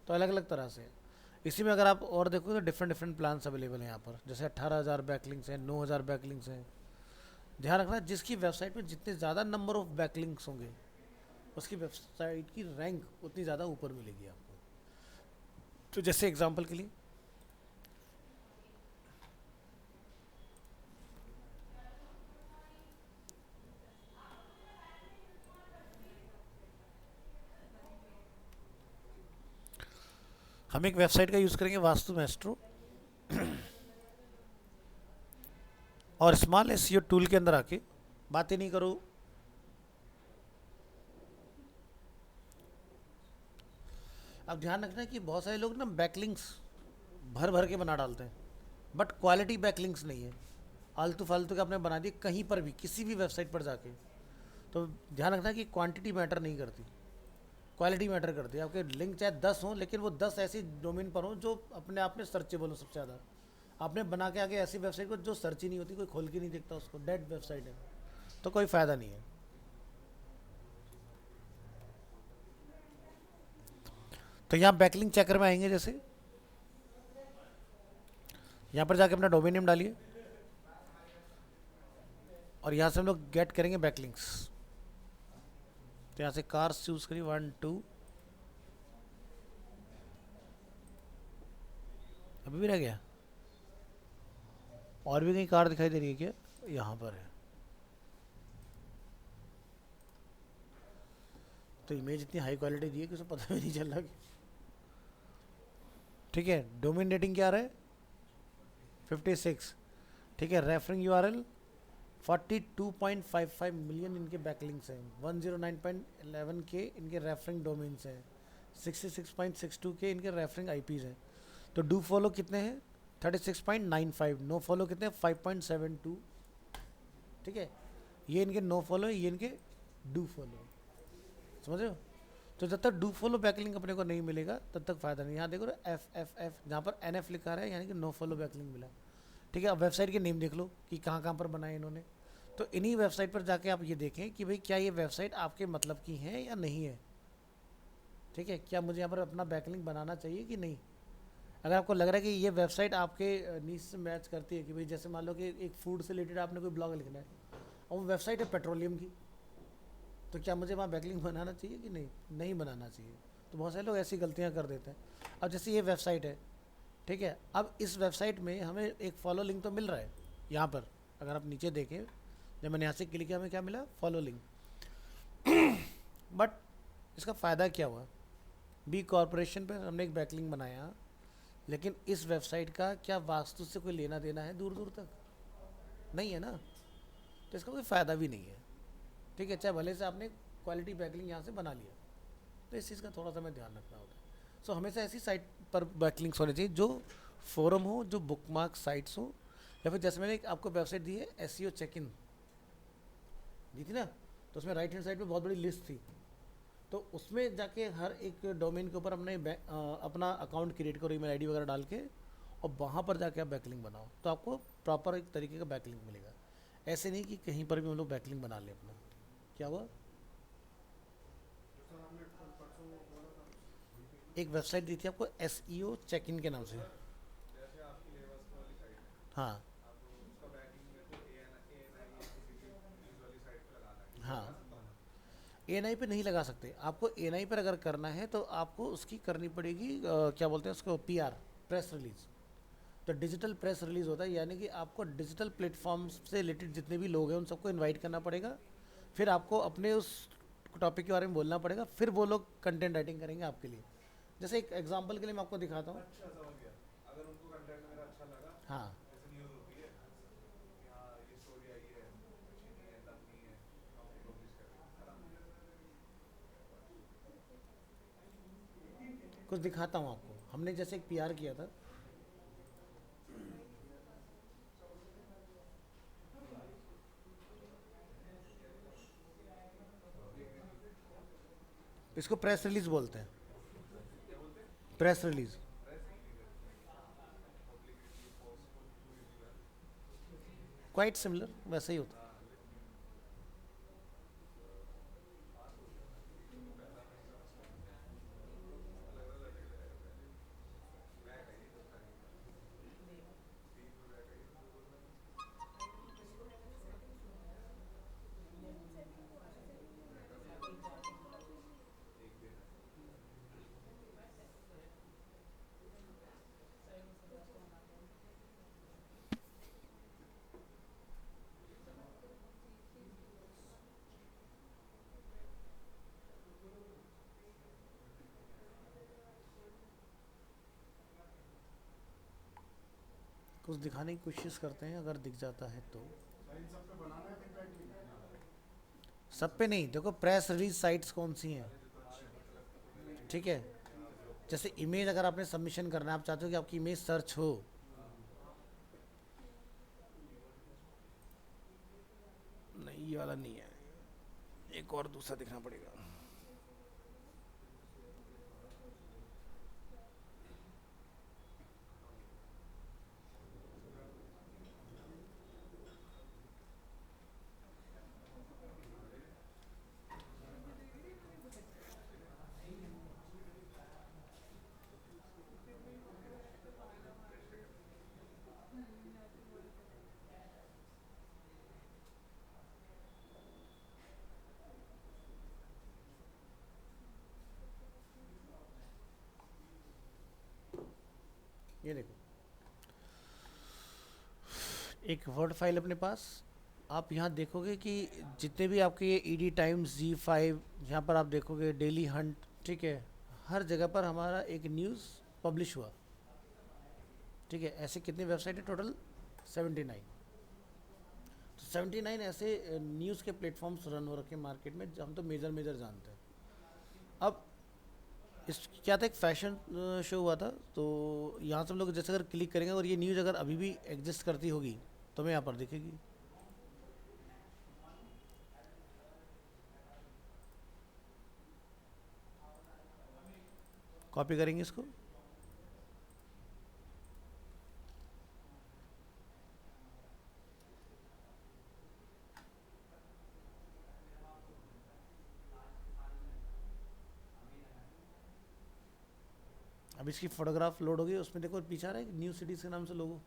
तो अलग अलग तरह से। इसी में अगर आप और देखो तो डिफरेंट डिफरेंट प्लान्स अवेलेबल हैं यहाँ पर। जैसे 18,000 बैकलिंक्स हैं, 9,000 बैकलिंक्स हैं। ध्यान रखना, जिसकी वेबसाइट में जितने ज़्यादा नंबर ऑफ बैकलिंक्स होंगे उसकी वेबसाइट की रैंक उतनी ज़्यादा ऊपर मिलेगी आपको। तो जैसे एग्जांपल के लिए हम एक वेबसाइट का यूज़ करेंगे, वास्तु मैस्ट्रो, और स्मॉल एसईओ टूल के अंदर आके बातें नहीं करो। अब ध्यान रखना कि बहुत सारे लोग ना बैकलिंक्स भर भर के बना डालते हैं, बट क्वालिटी बैकलिंक्स नहीं है, आलतू फालतू के आपने बना दिए कहीं पर भी किसी भी वेबसाइट पर जाके। तो ध्यान रखना कि क्वांटिटी मैटर नहीं करती, क्वालिटी मैटर करती है। आपके लिंक चाहे 10 हों, लेकिन वो 10 ऐसी डोमेन पर हों जो अपने आप में सर्चेबल हो सबसे ज़्यादा। आपने बना के आगे ऐसी वेबसाइट को जो सर्च ही नहीं होती, कोई खोल के नहीं देखता उसको, डेड वेबसाइट है, तो कोई फ़ायदा नहीं है। तो यहाँ बैकलिंक चेकर में आएंगे, जैसे यहाँ पर जाके अपना डोमेन नेम डालिए और यहाँ से हम लोग गेट करेंगे बैकलिंक्स। तो यहाँ से कार्स चूज़ करिए 1 2, अभी भी रह गया, और भी कहीं कार दिखाई दे रही है क्या, यहाँ पर है। तो इमेज इतनी हाई क्वालिटी दी है कि उसे पता भी नहीं चल रहा कि ठीक है, डोमेन रेटिंग क्या रहा है 56, ठीक है, रेफरिंग यूआरएल 42.55 मिलियन इनके बैकलिंक्स हैं, 109.11 के इनके रेफरिंग डोमेन्स हैं, 66.62 के इनके रेफरिंग आईपीज हैं। तो डू फॉलो कितने हैं 36.95, नो फॉलो कितने हैं 5.72, ठीक है, ये इनके नो फॉलो है, ये इनके डू फॉलो, समझ रहे हो। तो जब तक डू फॉलो बैकलिंक अपने को नहीं मिलेगा तब तक फ़ायदा नहीं। यहाँ देखो एफ एफ एफ जहाँ पर एन एफ लिखा रहा है यानी कि नो फॉलो बैकलिंक मिला, ठीक है। अब वेबसाइट के नेम देख लो कि कहाँ कहाँ पर बनाए इन्होंने, तो इन्हीं वेबसाइट पर जाके आप ये देखें कि भाई क्या ये वेबसाइट आपके मतलब की है या नहीं है, ठीक है, क्या मुझे यहाँ पर अपना बैकलिंक बनाना चाहिए कि नहीं। अगर आपको लग रहा है कि ये वेबसाइट आपके नीच से मैच करती है, कि भाई जैसे मान लो कि एक फूड से रिलेटेड आपने कोई ब्लॉग लिखना है और वो वेबसाइट है पेट्रोलियम की, तो क्या मुझे वहाँ बैकलिंक बनाना चाहिए कि नहीं, नहीं बनाना चाहिए। तो बहुत सारे लोग ऐसी गलतियाँ कर देते हैं। अब जैसे ये वेबसाइट है, ठीक है, अब इस वेबसाइट में हमें एक फॉलो लिंक तो मिल रहा है यहाँ पर, अगर आप नीचे देखें जब मैंने यहाँ से क्लिक किया हमें क्या मिला, फॉलो लिंक। बट इसका फ़ायदा क्या हुआ, बी कॉरपोरेशन पर हमने एक बैकलिंक बनाया, लेकिन इस वेबसाइट का क्या वास्तु से कोई लेना देना है दूर दूर तक, नहीं है ना, तो इसका कोई फ़ायदा भी नहीं है, ठीक है, चाहे भले से आपने क्वालिटी बैकलिंक यहाँ से बना लिया। तो इस चीज़ का थोड़ा सा हमें ध्यान रखना होता है। सो हमेशा ऐसी साइट पर बैकलिंक्स होने चाहिए जो फोरम हो, जो बुकमार्क साइट्स हो, या फिर जैसे मैंने एक आपको वेबसाइट दी है एसईओ चेक इन दी थी ना, तो उसमें राइट हैंड साइड पे बहुत बड़ी लिस्ट थी, तो उसमें जाके हर एक डोमेन के ऊपर अपना अकाउंट क्रिएट करो ईमेल आईडी वगैरह डाल के, और वहाँ पर जाके आप बैकलिंक बनाओ, तो आपको प्रॉपर एक तरीके का बैकलिंक मिलेगा। ऐसे नहीं कि कहीं पर भी हम लोग बैकलिंक बना लें अपना। क्या हुआ, सर आपने परसों बोला था एक वेबसाइट दी थी आपको एसईओ चेक इन के नाम से, जैसे आपकी लेवर्स वाली साइट है, हाँ आप उसका बैकिंग मेरे को ANI किसी भी न्यूज़ वाली साइट पे लगाना है, हाँ, लगा सकता हूँ मैं? एएनआई पे नहीं लगा सकते। आपको एएनआई पर अगर करना है तो आपको उसकी करनी पड़ेगी क्या बोलते हैं उसको, पीआर, प्रेस रिलीज। तो डिजिटल प्रेस रिलीज होता है, यानी कि आपको डिजिटल प्लेटफॉर्म्स से रिलेटेड जितने भी लोग हैं उन सबको इनवाइट करना पड़ेगा, फिर आपको अपने उस टॉपिक के बारे में बोलना पड़ेगा, फिर वो लोग कंटेंट राइटिंग करेंगे आपके लिए। जैसे एक एग्जांपल के लिए मैं आपको दिखाता हूँ, अच्छा समझ गया, अगर उनको कंटेंट मेरा अच्छा लगा, हाँ, जैसे न्यूज़ होती है कि हाँ ये स्टोरी आई है, अच्छी नहीं है, तब नहीं है, पब्लिश कर देंगे, है ना? कुछ दिखाता हूँ आपको। हमने जैसे एक पीआर किया था, इसको प्रेस रिलीज बोलते हैं, प्रेस रिलीज, क्वाइट सिमिलर वैसे ही होता है। कुछ दिखाने की कोशिश करते हैं, अगर दिख जाता है तो। सर इन सब पे बनाना है फिर बैकलिंक। सब पे नहीं, देखो प्रेस रिलीज साइट्स कौन सी हैं, ठीक है। जैसे इमेज अगर आपने सबमिशन करना है, आप चाहते हो कि आपकी इमेज सर्च हो, नहीं ये वाला नहीं है, एक और दूसरा दिखना पड़ेगा। ये देखो एक वर्ड फाइल अपने पास, आप यहाँ देखोगे कि जितने भी आपके ये ईडी टाइम्स, G5, यहाँ पर आप देखोगे डेली हंट, ठीक है, हर जगह पर हमारा एक न्यूज़ पब्लिश हुआ, ठीक है, ऐसे कितनी वेबसाइट है टोटल? 79। तो 79 ऐसे न्यूज़ के प्लेटफॉर्म्स रन हो रखे मार्केट में, हम तो मेजर मेजर जानते हैं। अब इस क्या था, एक फैशन शो हुआ था, तो यहाँ से हम लोग जैसे अगर क्लिक करेंगे और ये न्यूज़ अगर अभी भी एग्जिस्ट करती होगी तो हमें यहाँ पर दिखेगी। कॉपी करेंगे इसको, अब इसकी फोटोग्राफ लोड होगी, उसमें देखो पीछे आ रहा है न्यूज़ सिटीज़ के नाम से लोगो।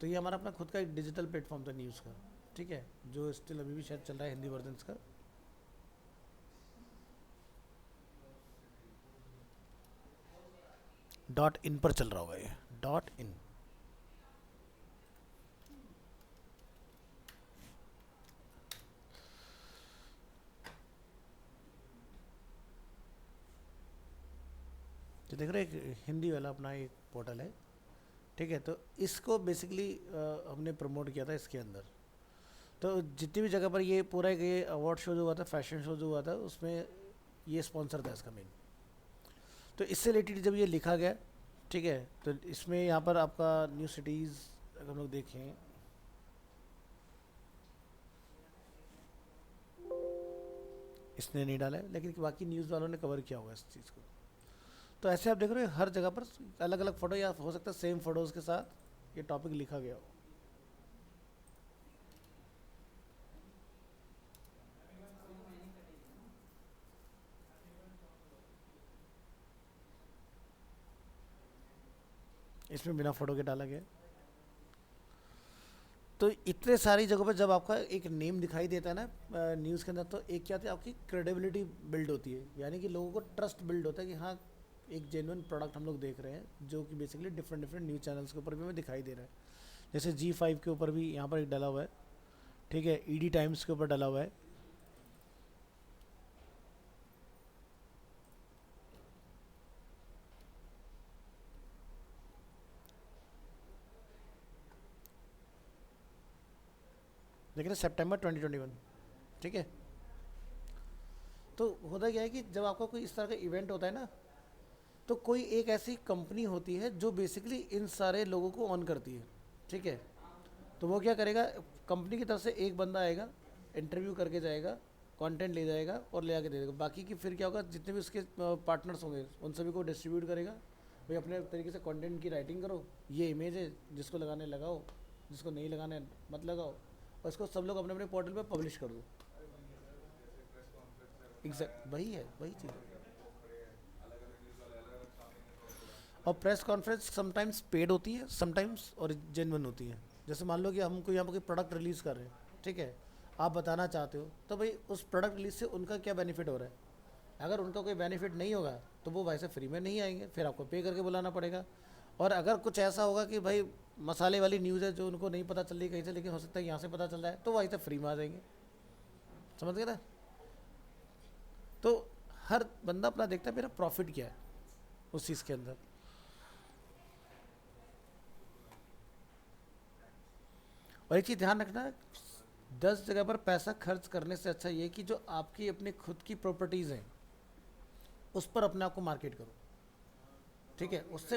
तो ये हमारा अपना खुद का एक डिजिटल प्लेटफॉर्म था न्यूज़ का, ठीक है, जो स्टिल अभी भी शायद चल रहा है हिंदी वर्जन का। .in पर चल रहा होगा ये, .in। तो देख रहे हैं, एक हिंदी वाला अपना एक पोर्टल है, ठीक है। तो इसको बेसिकली हमने प्रमोट किया था इसके अंदर। तो जितनी भी जगह पर ये पूरा एक ये अवार्ड शो जो हुआ था, फैशन शो जो हुआ था, उसमें ये स्पॉन्सर था इसका मेन। तो इससे रिलेटेड जब ये लिखा गया, ठीक है, तो इसमें यहाँ पर आपका न्यू सिटीज़ अगर हम लोग देखें, इसने नहीं डाला है, लेकिन बाकी न्यूज़ वालों ने कवर किया होगा इस चीज़ को। तो ऐसे आप देख रहे हो हर जगह पर अलग अलग फ़ोटो, या हो सकता है सेम फ़ोटोज़ के साथ ये टॉपिक लिखा गया हो। इसमें बिना फ़ोटो के डाला गया। तो इतने सारी जगहों पर जब आपका एक नेम दिखाई देता है ना न्यूज़ के अंदर, तो एक क्या होती है, आपकी क्रेडिबिलिटी बिल्ड होती है, यानी कि लोगों को ट्रस्ट बिल्ड होता है कि हाँ एक जेन्युइन प्रोडक्ट हम लोग देख रहे हैं, जो कि basically different different news channels के ऊपर भी हमें दिखाई दे रहा है। जैसे G5 के ऊपर भी यहाँ पर एक डला हुआ है, ठीक है, ED टाइम्स के ऊपर डला हुआ है। लेकिन सितंबर 2021, ठीक है। तो होता क्या है कि जब आपका कोई इस तरह का इवेंट होता है ना, तो कोई एक ऐसी कंपनी होती है जो बेसिकली इन सारे लोगों को ऑन करती है, ठीक है। तो वो क्या करेगा, कंपनी की तरफ से एक बंदा आएगा, इंटरव्यू करके जाएगा, कंटेंट ले जाएगा और ले आके दे देगा। बाकी की फिर क्या होगा, जितने भी उसके पार्टनर्स होंगे उन सभी को डिस्ट्रीब्यूट करेगा, भाई अपने तरीके से कंटेंट की राइटिंग करो, ये इमेज है, जिसको लगाने लगाओ, जिसको नहीं लगाने मत लगाओ, और इसको सब लोग अपने अपने पोर्टल पर पब्लिश कर दो। एग्जैक्ट वही है, वही चीज़ है। और प्रेस कॉन्फ्रेंस समटाइम्स पेड होती है, समटाइम्स और जेन्युइन होती है। जैसे मान लो कि हमको यहाँ पर कोई प्रोडक्ट रिलीज़ कर रहे हैं, ठीक है, आप बताना चाहते हो, तो भाई उस प्रोडक्ट रिलीज से उनका क्या बेनिफिट हो रहा है। अगर उनका कोई बेनिफिट नहीं होगा तो वो वैसे फ्री में नहीं आएंगे, फिर आपको पे करके बुलाना पड़ेगा। और अगर कुछ ऐसा होगा कि भाई मसाले वाली न्यूज़ है जो उनको नहीं पता चल रही कहीं से, लेकिन हो सकता है यहाँ से पता चल रहा है, तो वहीं से फ्री में आ जाएंगे। समझ गए ना? तो हर बंदा अपना देखता है मेरा प्रॉफिट क्या है उस चीज़ के अंदर। और एक चीज़ ध्यान रखना, 10 जगह पर पैसा खर्च करने से अच्छा ये कि जो आपकी अपनी खुद की प्रॉपर्टीज़ हैं उस पर अपने आप को मार्केट करो, ठीक है, उससे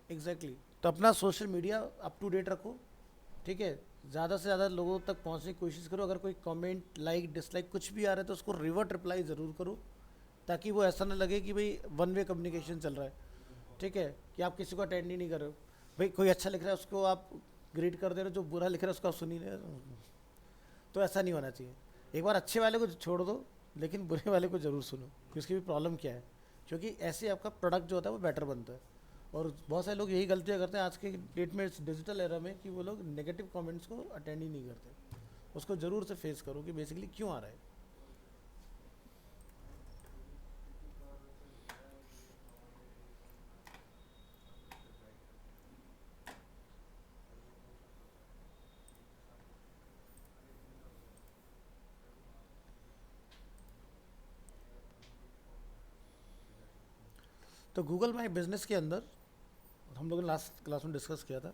एग्जैक्टली तो अपना social media up to date रखो, ठीक है, ज़्यादा से ज़्यादा लोगों तक पहुंचने की कोशिश करो। अगर कोई कमेंट लाइक डिसलाइक कुछ भी आ रहा है तो उसको रिवर्ट रिप्लाई ज़रूर करो, ताकि वो ऐसा ना लगे कि भाई वन वे कम्युनिकेशन चल रहा है, ठीक है, कि आप किसी को अटेंड ही नहीं कर रहे हो। भाई कोई अच्छा लिख रहा है उसको आप ग्रीट कर दे रहे हो, जो बुरा लिख रहा है उसको आप सुन ही नहीं रहे हो। तो ऐसा नहीं होना चाहिए। एक बार अच्छे वाले को छोड़ दो, लेकिन बुरे वाले को ज़रूर सुनो कि उसकी भी प्रॉब्लम क्या है, क्योंकि ऐसे आपका प्रोडक्ट जो होता है वो बेटर बनता है। और बहुत सारे लोग यही गलतियाँ करते हैं आज के डेट में, इस डिजिटल एरा में, कि वो लोग नेगेटिव कमेंट्स को अटेंड ही नहीं करते। उसको ज़रूर से फेस करो कि बेसिकली क्यों आ रहा है। तो गूगल माई बिजनेस के अंदर हम लोगों ने लास्ट क्लास में डिस्कस किया था।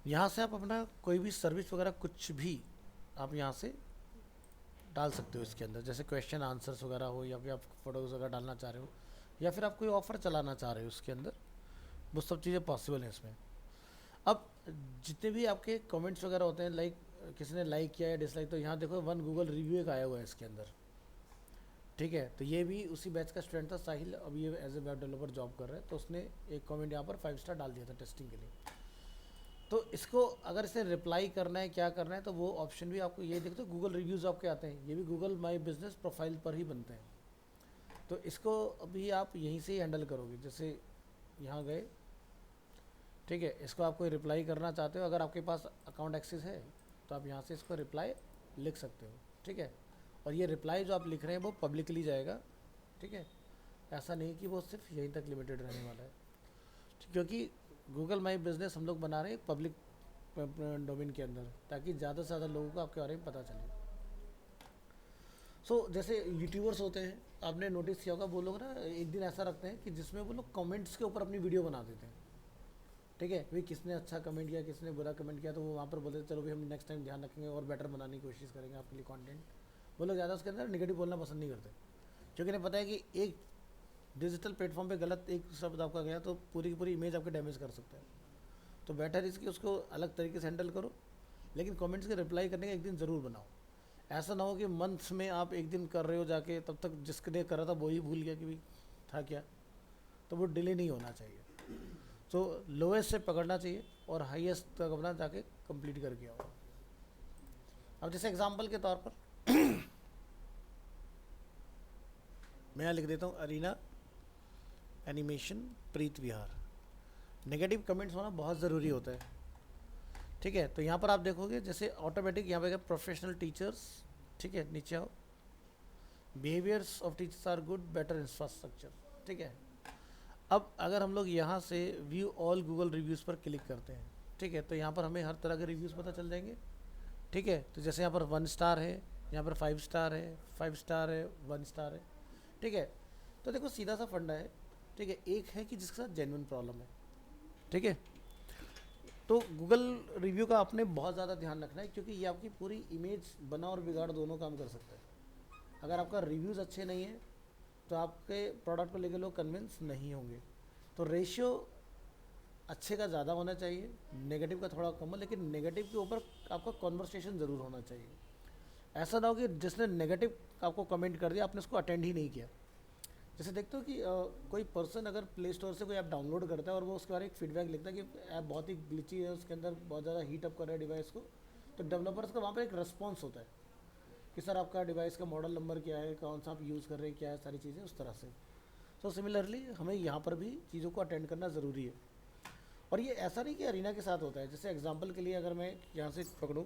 यहाँ से आप अपना कोई भी सर्विस वगैरह कुछ भी आप यहाँ से डाल सकते हो इसके अंदर, जैसे क्वेश्चन आंसर्स वगैरह हो, या फिर आप फोटोज़ वगैरह डालना चाह रहे हो, या फिर आप कोई ऑफ़र चलाना चाह रहे हो उसके अंदर, वो सब चीज़ें पॉसिबल हैं इसमें। अब जितने भी आपके कमेंट्स वगैरह होते हैं, लाइक किसी ने लाइक किया या डिसलाइक, तो यहाँ देखो 1 गूगल रिव्यू एक आया हुआ है इसके अंदर, ठीक है। तो ये भी उसी बैच का स्टूडेंट था साहिल, अब ये as a web developer job कर रहा है, तो उसने एक कमेंट यहाँ पर 5 स्टार डाल दिया था टेस्टिंग के लिए। तो इसको अगर इसे रिप्लाई करना है, क्या करना है, तो वो ऑप्शन भी आपको ये देखते हो, गूगल रिव्यूज़ आपके आते हैं, ये भी गूगल माई बिजनेस प्रोफाइल पर ही बनते हैं। तो इसको अभी आप यहीं से ही हैंडल करोगे, जैसे यहाँ गए, ठीक है। इसको आप कोई रिप्लाई करना चाहते हो, अगर आपके पास अकाउंट एक्सेस है तो आप यहाँ से इसको रिप्लाई लिख सकते हो, ठीक है। और ये रिप्लाई जो आप लिख रहे हैं वो पब्लिकली जाएगा, ठीक है। ऐसा नहीं कि वो सिर्फ यहीं तक लिमिटेड रहने वाला है, क्योंकि गूगल माई बिजनेस हम लोग बना रहे हैं पब्लिक डोमेन के अंदर, ताकि ज़्यादा से ज़्यादा लोगों को आपके बारे में पता चले। जैसे यूट्यूबर्स होते हैं, आपने नोटिस किया होगा, वो लोग ना एक दिन ऐसा रखते हैं कि जिसमें वो लोग कमेंट्स के ऊपर अपनी वीडियो बना देते हैं, ठीक है। भाई किसने अच्छा कमेंट किया, किसने बुरा कमेंट किया, तो वो वहाँ पर बोलते हैं चलो भाई हम नेक्स्ट टाइम ध्यान रखेंगे और बेटर बनाने की कोशिश करेंगे आपके लिए कंटेंट। वो लोग ज़्यादा उसके अंदर नेगेटिव बोलना पसंद नहीं करते, क्योंकि इन्हें पता है कि एक डिजिटल प्लेटफॉर्म पे गलत एक शब्द आपका गया तो पूरी की पूरी इमेज आपके डैमेज कर सकता है। तो बेटर इसकी उसको अलग तरीके से हैंडल करो, लेकिन कमेंट्स के रिप्लाई करने का एक दिन ज़रूर बनाओ। ऐसा ना हो कि मंथ्स में आप एक दिन कर रहे हो जाके, तब तक जिसने करा था वो ही भूल गया कि भाई था क्या, तो वो डिले नहीं होना चाहिए। तो लोएस्ट से पकड़ना चाहिए और हाईएस्ट तक अपना जाके कंप्लीट करके आओ। अब जैसे एग्जांपल के तौर पर मैं यहाँ लिख देता हूँ अरीना एनिमेशन प्रीत विहार। नेगेटिव कमेंट्स होना बहुत ज़रूरी होता है, ठीक है। तो यहाँ पर आप देखोगे जैसे ऑटोमेटिक यहाँ पे प्रोफेशनल टीचर्स, ठीक है, नीचे आओ, behaviours of teachers are good, better infrastructure, ठीक है। अब अगर हम लोग यहाँ से व्यू ऑल गूगल रिव्यूज़ पर क्लिक करते हैं, ठीक है, तो यहाँ पर हमें हर तरह के रिव्यूज़ पता चल जाएंगे, ठीक है। तो जैसे यहाँ पर 1 स्टार है, यहाँ पर 5 स्टार है, 5 स्टार है, 1 स्टार है, ठीक है। तो देखो सीधा सा फंडा है, ठीक है। एक है कि जिसके साथ जेन्युइन प्रॉब्लम है, ठीक है। तो गूगल रिव्यू का आपने बहुत ज़्यादा ध्यान रखना है, क्योंकि ये आपकी पूरी इमेज बना और बिगाड़ दोनों काम कर सकता है। अगर आपका रिव्यूज़ अच्छे नहीं है तो आपके प्रोडक्ट को लेकर लोग कन्विंस नहीं होंगे। तो रेशियो अच्छे का ज़्यादा होना चाहिए, नेगेटिव का थोड़ा कम हो, लेकिन नेगेटिव के ऊपर आपका कॉन्वर्सेशन ज़रूर होना चाहिए। ऐसा ना हो कि जिसने नेगेटिव आपको कमेंट कर दिया आपने उसको अटेंड ही नहीं किया। जैसे देखते हो कि कोई पर्सन अगर प्ले स्टोर से कोई ऐप डाउनलोड करता है और वो उसके बारे में एक फीडबैक लिखता है कि ऐप बहुत ही ग्लिची है, उसके अंदर बहुत ज़्यादा हीट अप कर रहा है डिवाइस को, तो डेवलपर्स का वहाँ पर एक रिस्पॉन्स होता है कि सर आपका डिवाइस का मॉडल नंबर क्या है, कौन सा आप यूज़ कर रहे हैं, क्या है, सारी चीज़ें उस तरह से। तो सिमिलरली हमें यहाँ पर भी चीज़ों को अटेंड करना ज़रूरी है। और ये ऐसा नहीं कि अरीना के साथ होता है। जैसे एग्जांपल के लिए अगर मैं यहाँ से पकड़ूँ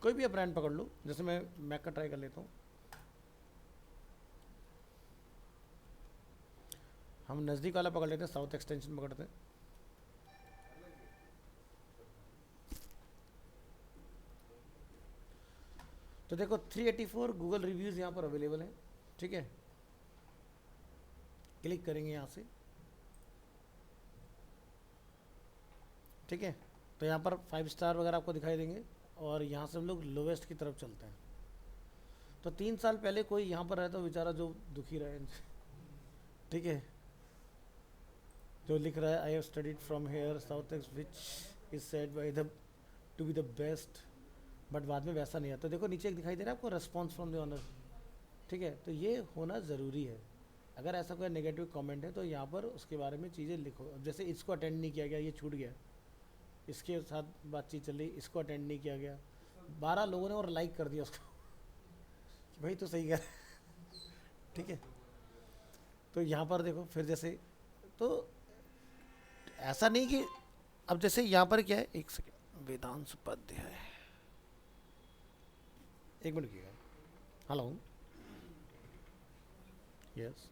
कोई भी ब्रांड पकड़ लूँ, जैसे मैं मैक का ट्राई कर लेता हूँ। हम नज़दीक वाला पकड़ लेते हैं, साउथ एक्सटेंशन पकड़ते हैं। तो देखो 384 गूगल रिव्यूज़ यहाँ पर अवेलेबल हैं, ठीक है। क्लिक करेंगे यहाँ से, ठीक है। तो यहाँ पर 5 स्टार वगैरह आपको दिखाई देंगे, और यहाँ से हम लोग लोवेस्ट की तरफ चलते हैं। तो 3 साल पहले कोई यहाँ पर रहता बेचारा जो दुखी रहे, ठीक है, जो लिख रहा है I have studied from here south x which is said by the to be the best, but बाद में वैसा नहीं आता। देखो नीचे एक दिखाई दे रहा है आपको, रेस्पॉन्स फ्रॉम द ऑनर, ठीक है। तो ये होना ज़रूरी है। अगर ऐसा कोई नेगेटिव कमेंट है तो यहाँ पर उसके बारे में चीज़ें लिखो। अब जैसे इसको अटेंड नहीं किया गया, ये छूट गया, इसके साथ बातचीत चल रही, इसको अटेंड नहीं किया गया, 12 लोगों ने और लाइक कर दिया उसको कि भाई तो सही कह रहा है, ठीक है। तो यहाँ पर देखो फिर जैसे, तो ऐसा नहीं कि अब जैसे यहाँ पर क्या है, एक सेकेंड, वेदांश उपाध्याय, एक मिनट किया, हेलो, यस,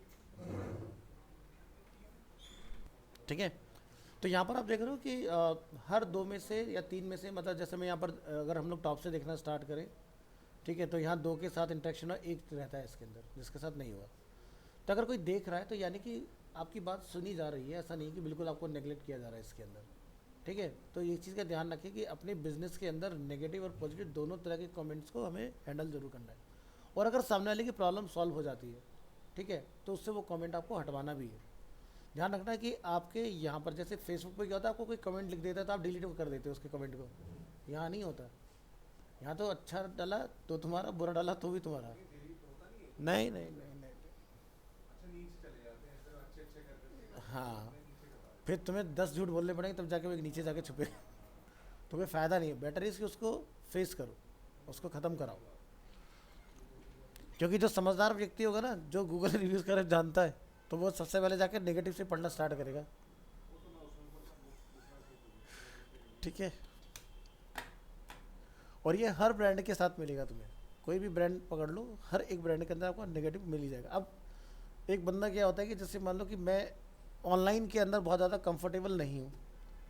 ठीक है। तो यहाँ पर आप देख रहे हो कि हर 2 में से या 3 में से, मतलब जैसे मैं यहाँ पर अगर हम लोग टॉप से देखना स्टार्ट करें, ठीक है, तो यहाँ 2 के साथ इंटरेक्शन और 1 रहता है इसके अंदर जिसके साथ नहीं हुआ। तो अगर कोई देख रहा है तो यानी कि आपकी बात सुनी जा रही है, ऐसा नहीं कि बिल्कुल आपको नेगलेक्ट किया जा रहा है इसके अंदर, ठीक है। तो ये चीज़ का ध्यान रखें कि अपने बिजनेस के अंदर नेगेटिव और पॉजिटिव दोनों तरह के कमेंट्स को हमें हैंडल जरूर करना है। और अगर सामने वाले की प्रॉब्लम सॉल्व हो जाती है, ठीक है, तो उससे वो कमेंट आपको हटवाना भी है। ध्यान रखना है कि आपके यहाँ पर जैसे फेसबुक पे क्या होता है, आपको कोई कमेंट लिख देता है तो आप डिलीट कर देते हो उसके कमेंट को। यहाँ नहीं होता। यहाँ तो अच्छा डाला तो तुम्हारा, बुरा डाला तो भी तुम्हारा। डिलीट होता नहीं है। नहीं नहीं नहीं नहीं। अच्छा नीचे चले जाते हैं, फिर अच्छे अच्छे कर करके हाँ, नीचे का बात। फिर तुम्हें 10 झूठ बोलने पड़ेंगे तब जाके वो एक नीचे जाके छुपे। तुम्हें फ़ायदा नहीं है। बेटर इज़ कि उसको फेस करो, उसको ख़त्म कराओ। क्योंकि जो समझदार व्यक्ति होगा ना, जो गूगल रिव्यूज़ कर जानता है, तो वो सबसे पहले जाके नेगेटिव से पढ़ना स्टार्ट करेगा, ठीक है। और ये हर ब्रांड के साथ मिलेगा तुम्हें। कोई भी ब्रांड पकड़ लो, हर एक ब्रांड के अंदर आपको नेगेटिव मिल ही जाएगा। अब एक बंदा क्या होता है कि जैसे मान लो कि मैं ऑनलाइन के अंदर बहुत ज़्यादा कंफर्टेबल नहीं हूँ,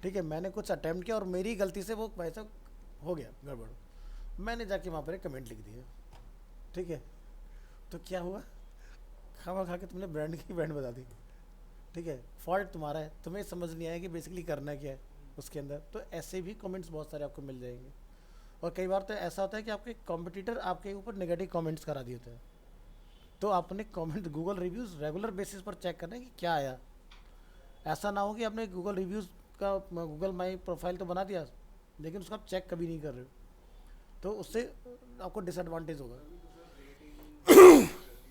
ठीक है, मैंने कुछ अटैम्प्ट किया और मेरी गलती से वो पैसा हो गया गड़बड़, मैंने जाके वहाँ पर एक कमेंट लिख दिया, ठीक है, तो क्या हुआ, खामा खा के तुमने ब्रांड की ब्रांड बता दी, ठीक है। फॉल्ट तुम्हारा है, तुम्हें समझ नहीं आया कि बेसिकली करना क्या है उसके अंदर। तो ऐसे भी कमेंट्स बहुत सारे आपको मिल जाएंगे। और कई बार तो ऐसा होता है कि आपके कॉम्पिटिटर आपके ऊपर नेगेटिव कमेंट्स करा दिए होते हैं, तो आपने comment Google reviews regular basis पर चेक करना है कि क्या आया। ऐसा ना हो कि आपने गूगल रिव्यूज़ का गूगल माई प्रोफाइल तो बना दिया, लेकिन उसका आप चेक कभी नहीं कर रहे हो, तो उससे आपको डिसएडवांटेज होगा। अभी तो सर रेटिंग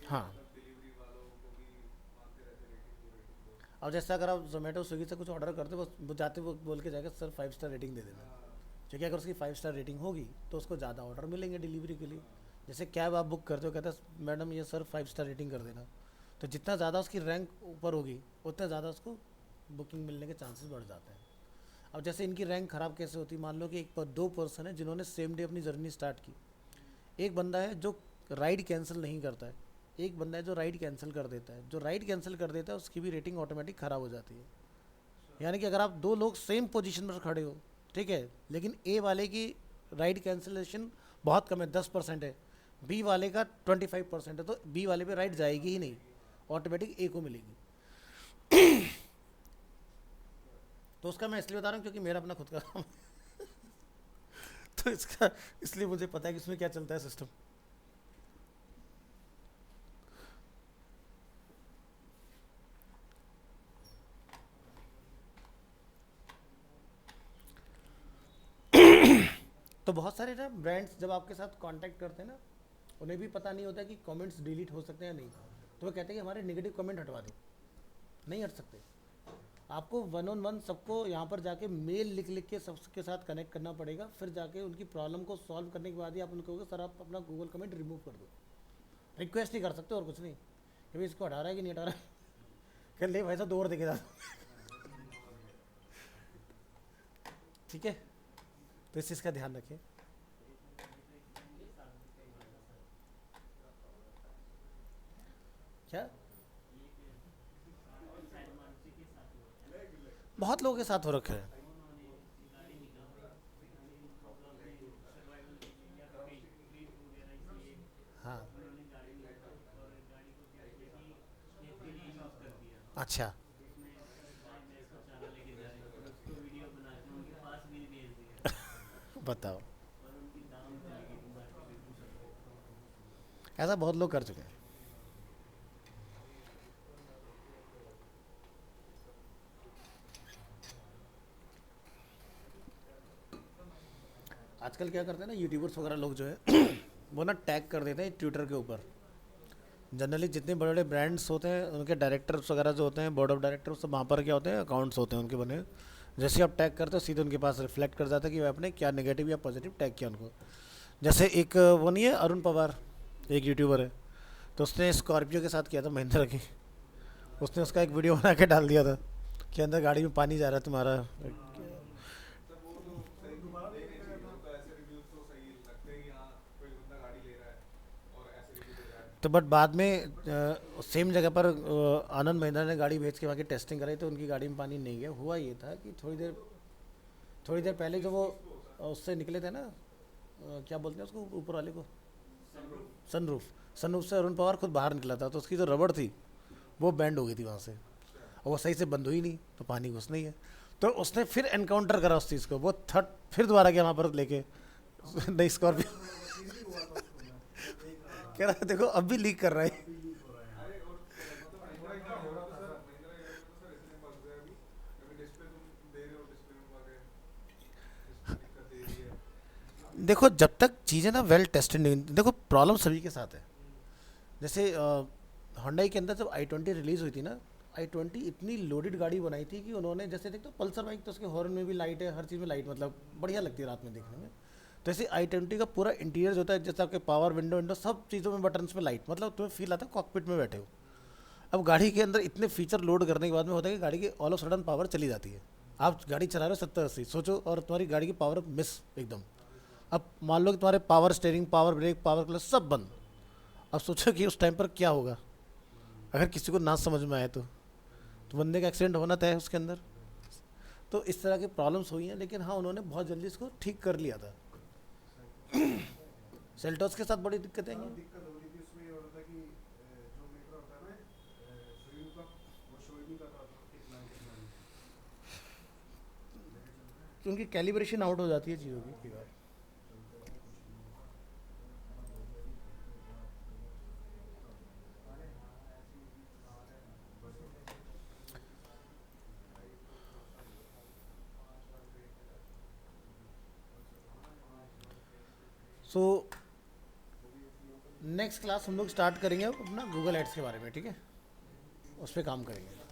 हाँ, डिलीवरी वालों को भी मांगते रहते रेटिंग दो। अब जैसे अगर आप जोमेटो स्विगी से कुछ ऑर्डर करते हो, वो जाते वो बोल के जाएगा सर 5 स्टार रेटिंग दे देना, क्योंकि अगर उसकी 5 स्टार रेटिंग होगी तो उसको ज़्यादा ऑर्डर मिलेंगे डिलीवरी के लिए। जैसे कैब आप बुक करते हो, कहता है मैडम ये सर 5 स्टार रेटिंग कर देना, तो जितना ज़्यादा उसकी रैंक ऊपर होगी उतना ज़्यादा उसको बुकिंग मिलने के चांसेस बढ़ जाते हैं। अब जैसे इनकी रैंक ख़राब कैसे होती है, मान लो कि दो पर्सन है जिन्होंने सेम डे अपनी जर्नी स्टार्ट की। एक बंदा है जो राइड कैंसिल नहीं करता है, एक बंदा है जो राइड कैंसिल कर देता है। जो राइड कैंसिल कर देता है उसकी भी रेटिंग ऑटोमेटिक ख़राब हो जाती है। यानी कि अगर आप 2 लोग सेम पोजीशन पर खड़े हो, ठीक है, लेकिन ए वाले की राइड कैंसिलेशन बहुत कम है, 10% है, बी वाले का 25% है, तो बी वाले पे राइड जाएगी ही नहीं, ऑटोमेटिक ए को मिलेगी। तो उसका मैं इसलिए बता रहा हूँ क्योंकि मेरा अपना खुद का काम है। तो इसका इसलिए मुझे पता है कि इसमें क्या चलता है सिस्टम। तो बहुत सारे ना ब्रांड्स जब आपके साथ कांटेक्ट करते हैं ना, उन्हें भी पता नहीं होता कि कमेंट्स डिलीट हो सकते हैं या नहीं, तो वो कहते हैं कि हमारे नेगेटिव कमेंट हटवा दो। नहीं हट सकते। आपको 1 on 1 सबको यहाँ पर जाके मेल लिख लिख के सबके साथ कनेक्ट करना पड़ेगा, फिर जाके उनकी प्रॉब्लम को सॉल्व करने के बाद ही आप उनको कहोगे सर आप अपना गूगल कमेंट रिमूव कर दो। रिक्वेस्ट ही कर सकते हो और कुछ नहीं कि भाई इसको हटा रहा है कि नहीं हटा रहा है। कह ले भाई साहब 2 और देखेगा। ठीक है, तो इस चीज़ का ध्यान रखें। क्या बहुत लोगों के साथ हो रखा है। हाँ, अच्छा, बताओ, ऐसा बहुत लोग कर चुके हैं। आजकल क्या करते हैं ना यूट्यूबर्स वगैरह लोग जो है वो ना टैग कर देते हैं ट्विटर के ऊपर। जनरली जितने बड़े बड़े ब्रांड्स होते हैं उनके डायरेक्टर्स वगैरह जो होते हैं, बोर्ड ऑफ डायरेक्टर्स, सब वहाँ पर क्या होते हैं अकाउंट्स होते हैं उनके बने। जैसे आप टैग करते हो सीधे उनके पास रिफ्लेक्ट कर जाता है कि वो आपने क्या नेगेटिव या पॉजिटिव टैग किया उनको। जैसे एक वो नहीं है अरुण पवार, एक यूट्यूबर है, तो उसने स्कॉर्पियो के साथ किया था महिंद्रा की। उसने उसका एक वीडियो बना के डाल दिया था कि अंदर गाड़ी में पानी जा रहा है तुम्हारा। तब वो तो सही देने चाहिए, वो तो ऐसे रिव्यूज तो सही लगते ही। हाँ कोई बंदा गाड़ी ले रहा है और ऐसे रिव्यू दे रहा है, तो बट बाद में सेम जगह पर आनंद महिंद्रा ने गाड़ी भेज के वहाँ की टेस्टिंग कराई तो उनकी गाड़ी में पानी नहीं गया। हुआ ये था कि थोड़ी देर पहले जो वो उससे निकले थे ना, क्या बोलते हैं उसको ऊपर वाले को, सनरूफ। सनरूफ से अरुण पवार खुद बाहर निकला था, तो उसकी जो रबड़ थी वो बैंड हो गई थी वहाँ से, और वो सही से बंद हुई नहीं, तो पानी घुसना ही है। तो उसने फिर एनकाउंटर करा उस चीज़ को, वो थर्ड फिर दोबारा गया वहाँ पर लेके नई स्कॉर्पियो कह रहा है देखो अब भी लीक कर रहा है। अरे और मतलब महिंद्रा का हो रहा था सर, महिंद्रा गाड़ी में तो सर इसलिए फंस गए अभी, अभी डिस्प्ले तुम दे रहे हो, डिस्प्ले में बग है, डिस्प्ले दिक्कत दे रही है। देखो जब तक चीज़ें ना वेल टेस्टेड नहीं, देखो प्रॉब्लम सभी के साथ है। जैसे Hyundai के अंदर जब i20 रिलीज़ हुई थी ना, i20 इतनी लोडेड गाड़ी बनाई थी कि उन्होंने, जैसे देखते हो पल्सर बाइक तो उसके हॉर्न में भी लाइट है, हर चीज़ में लाइट, मतलब बढ़िया लगती है रात में देखने में। तो ऐसे i20 का पूरा इंटीरियर जो होता है, जैसे आपके पावर विंडो सब चीज़ों में बटन्स में लाइट, मतलब तुम्हें फील आता है कॉकपिट में बैठे हो। अब गाड़ी के अंदर इतने फीचर लोड करने के बाद में होता है कि गाड़ी की ऑल ऑफ सडन पावर चली जाती है। आप गाड़ी चला रहे हो 70-80 सोचो, और तुम्हारी गाड़ी की पावर मिस एकदम। अब मान लो कि तुम्हारे power steering, power brake, power clutch सब बंद। अब सोचो कि उस टाइम पर क्या होगा अगर किसी को ना समझ में आए तो बंदे का एक्सीडेंट होना तय है उसके अंदर। तो इस तरह की प्रॉब्लम्स हुई हैं, लेकिन हाँ उन्होंने बहुत जल्दी इसको ठीक कर लिया था। सेल्टोस के साथ बड़ी दिक्कतें हैं। दिक्कत हो रही थी उसमें, ये हो रहा था कि जो मीटर होता है ना फ्यूल का, वो शो ही नहीं कर रहा था कितना है, कितना नहीं। क्योंकि कैलिब्रेशन आउट हो जाती है चीज़ों की कई बार। सो नेक्स्ट क्लास हम लोग स्टार्ट करेंगे अपना गूगल एड्स के बारे में, ठीक है, उस पर काम करेंगे।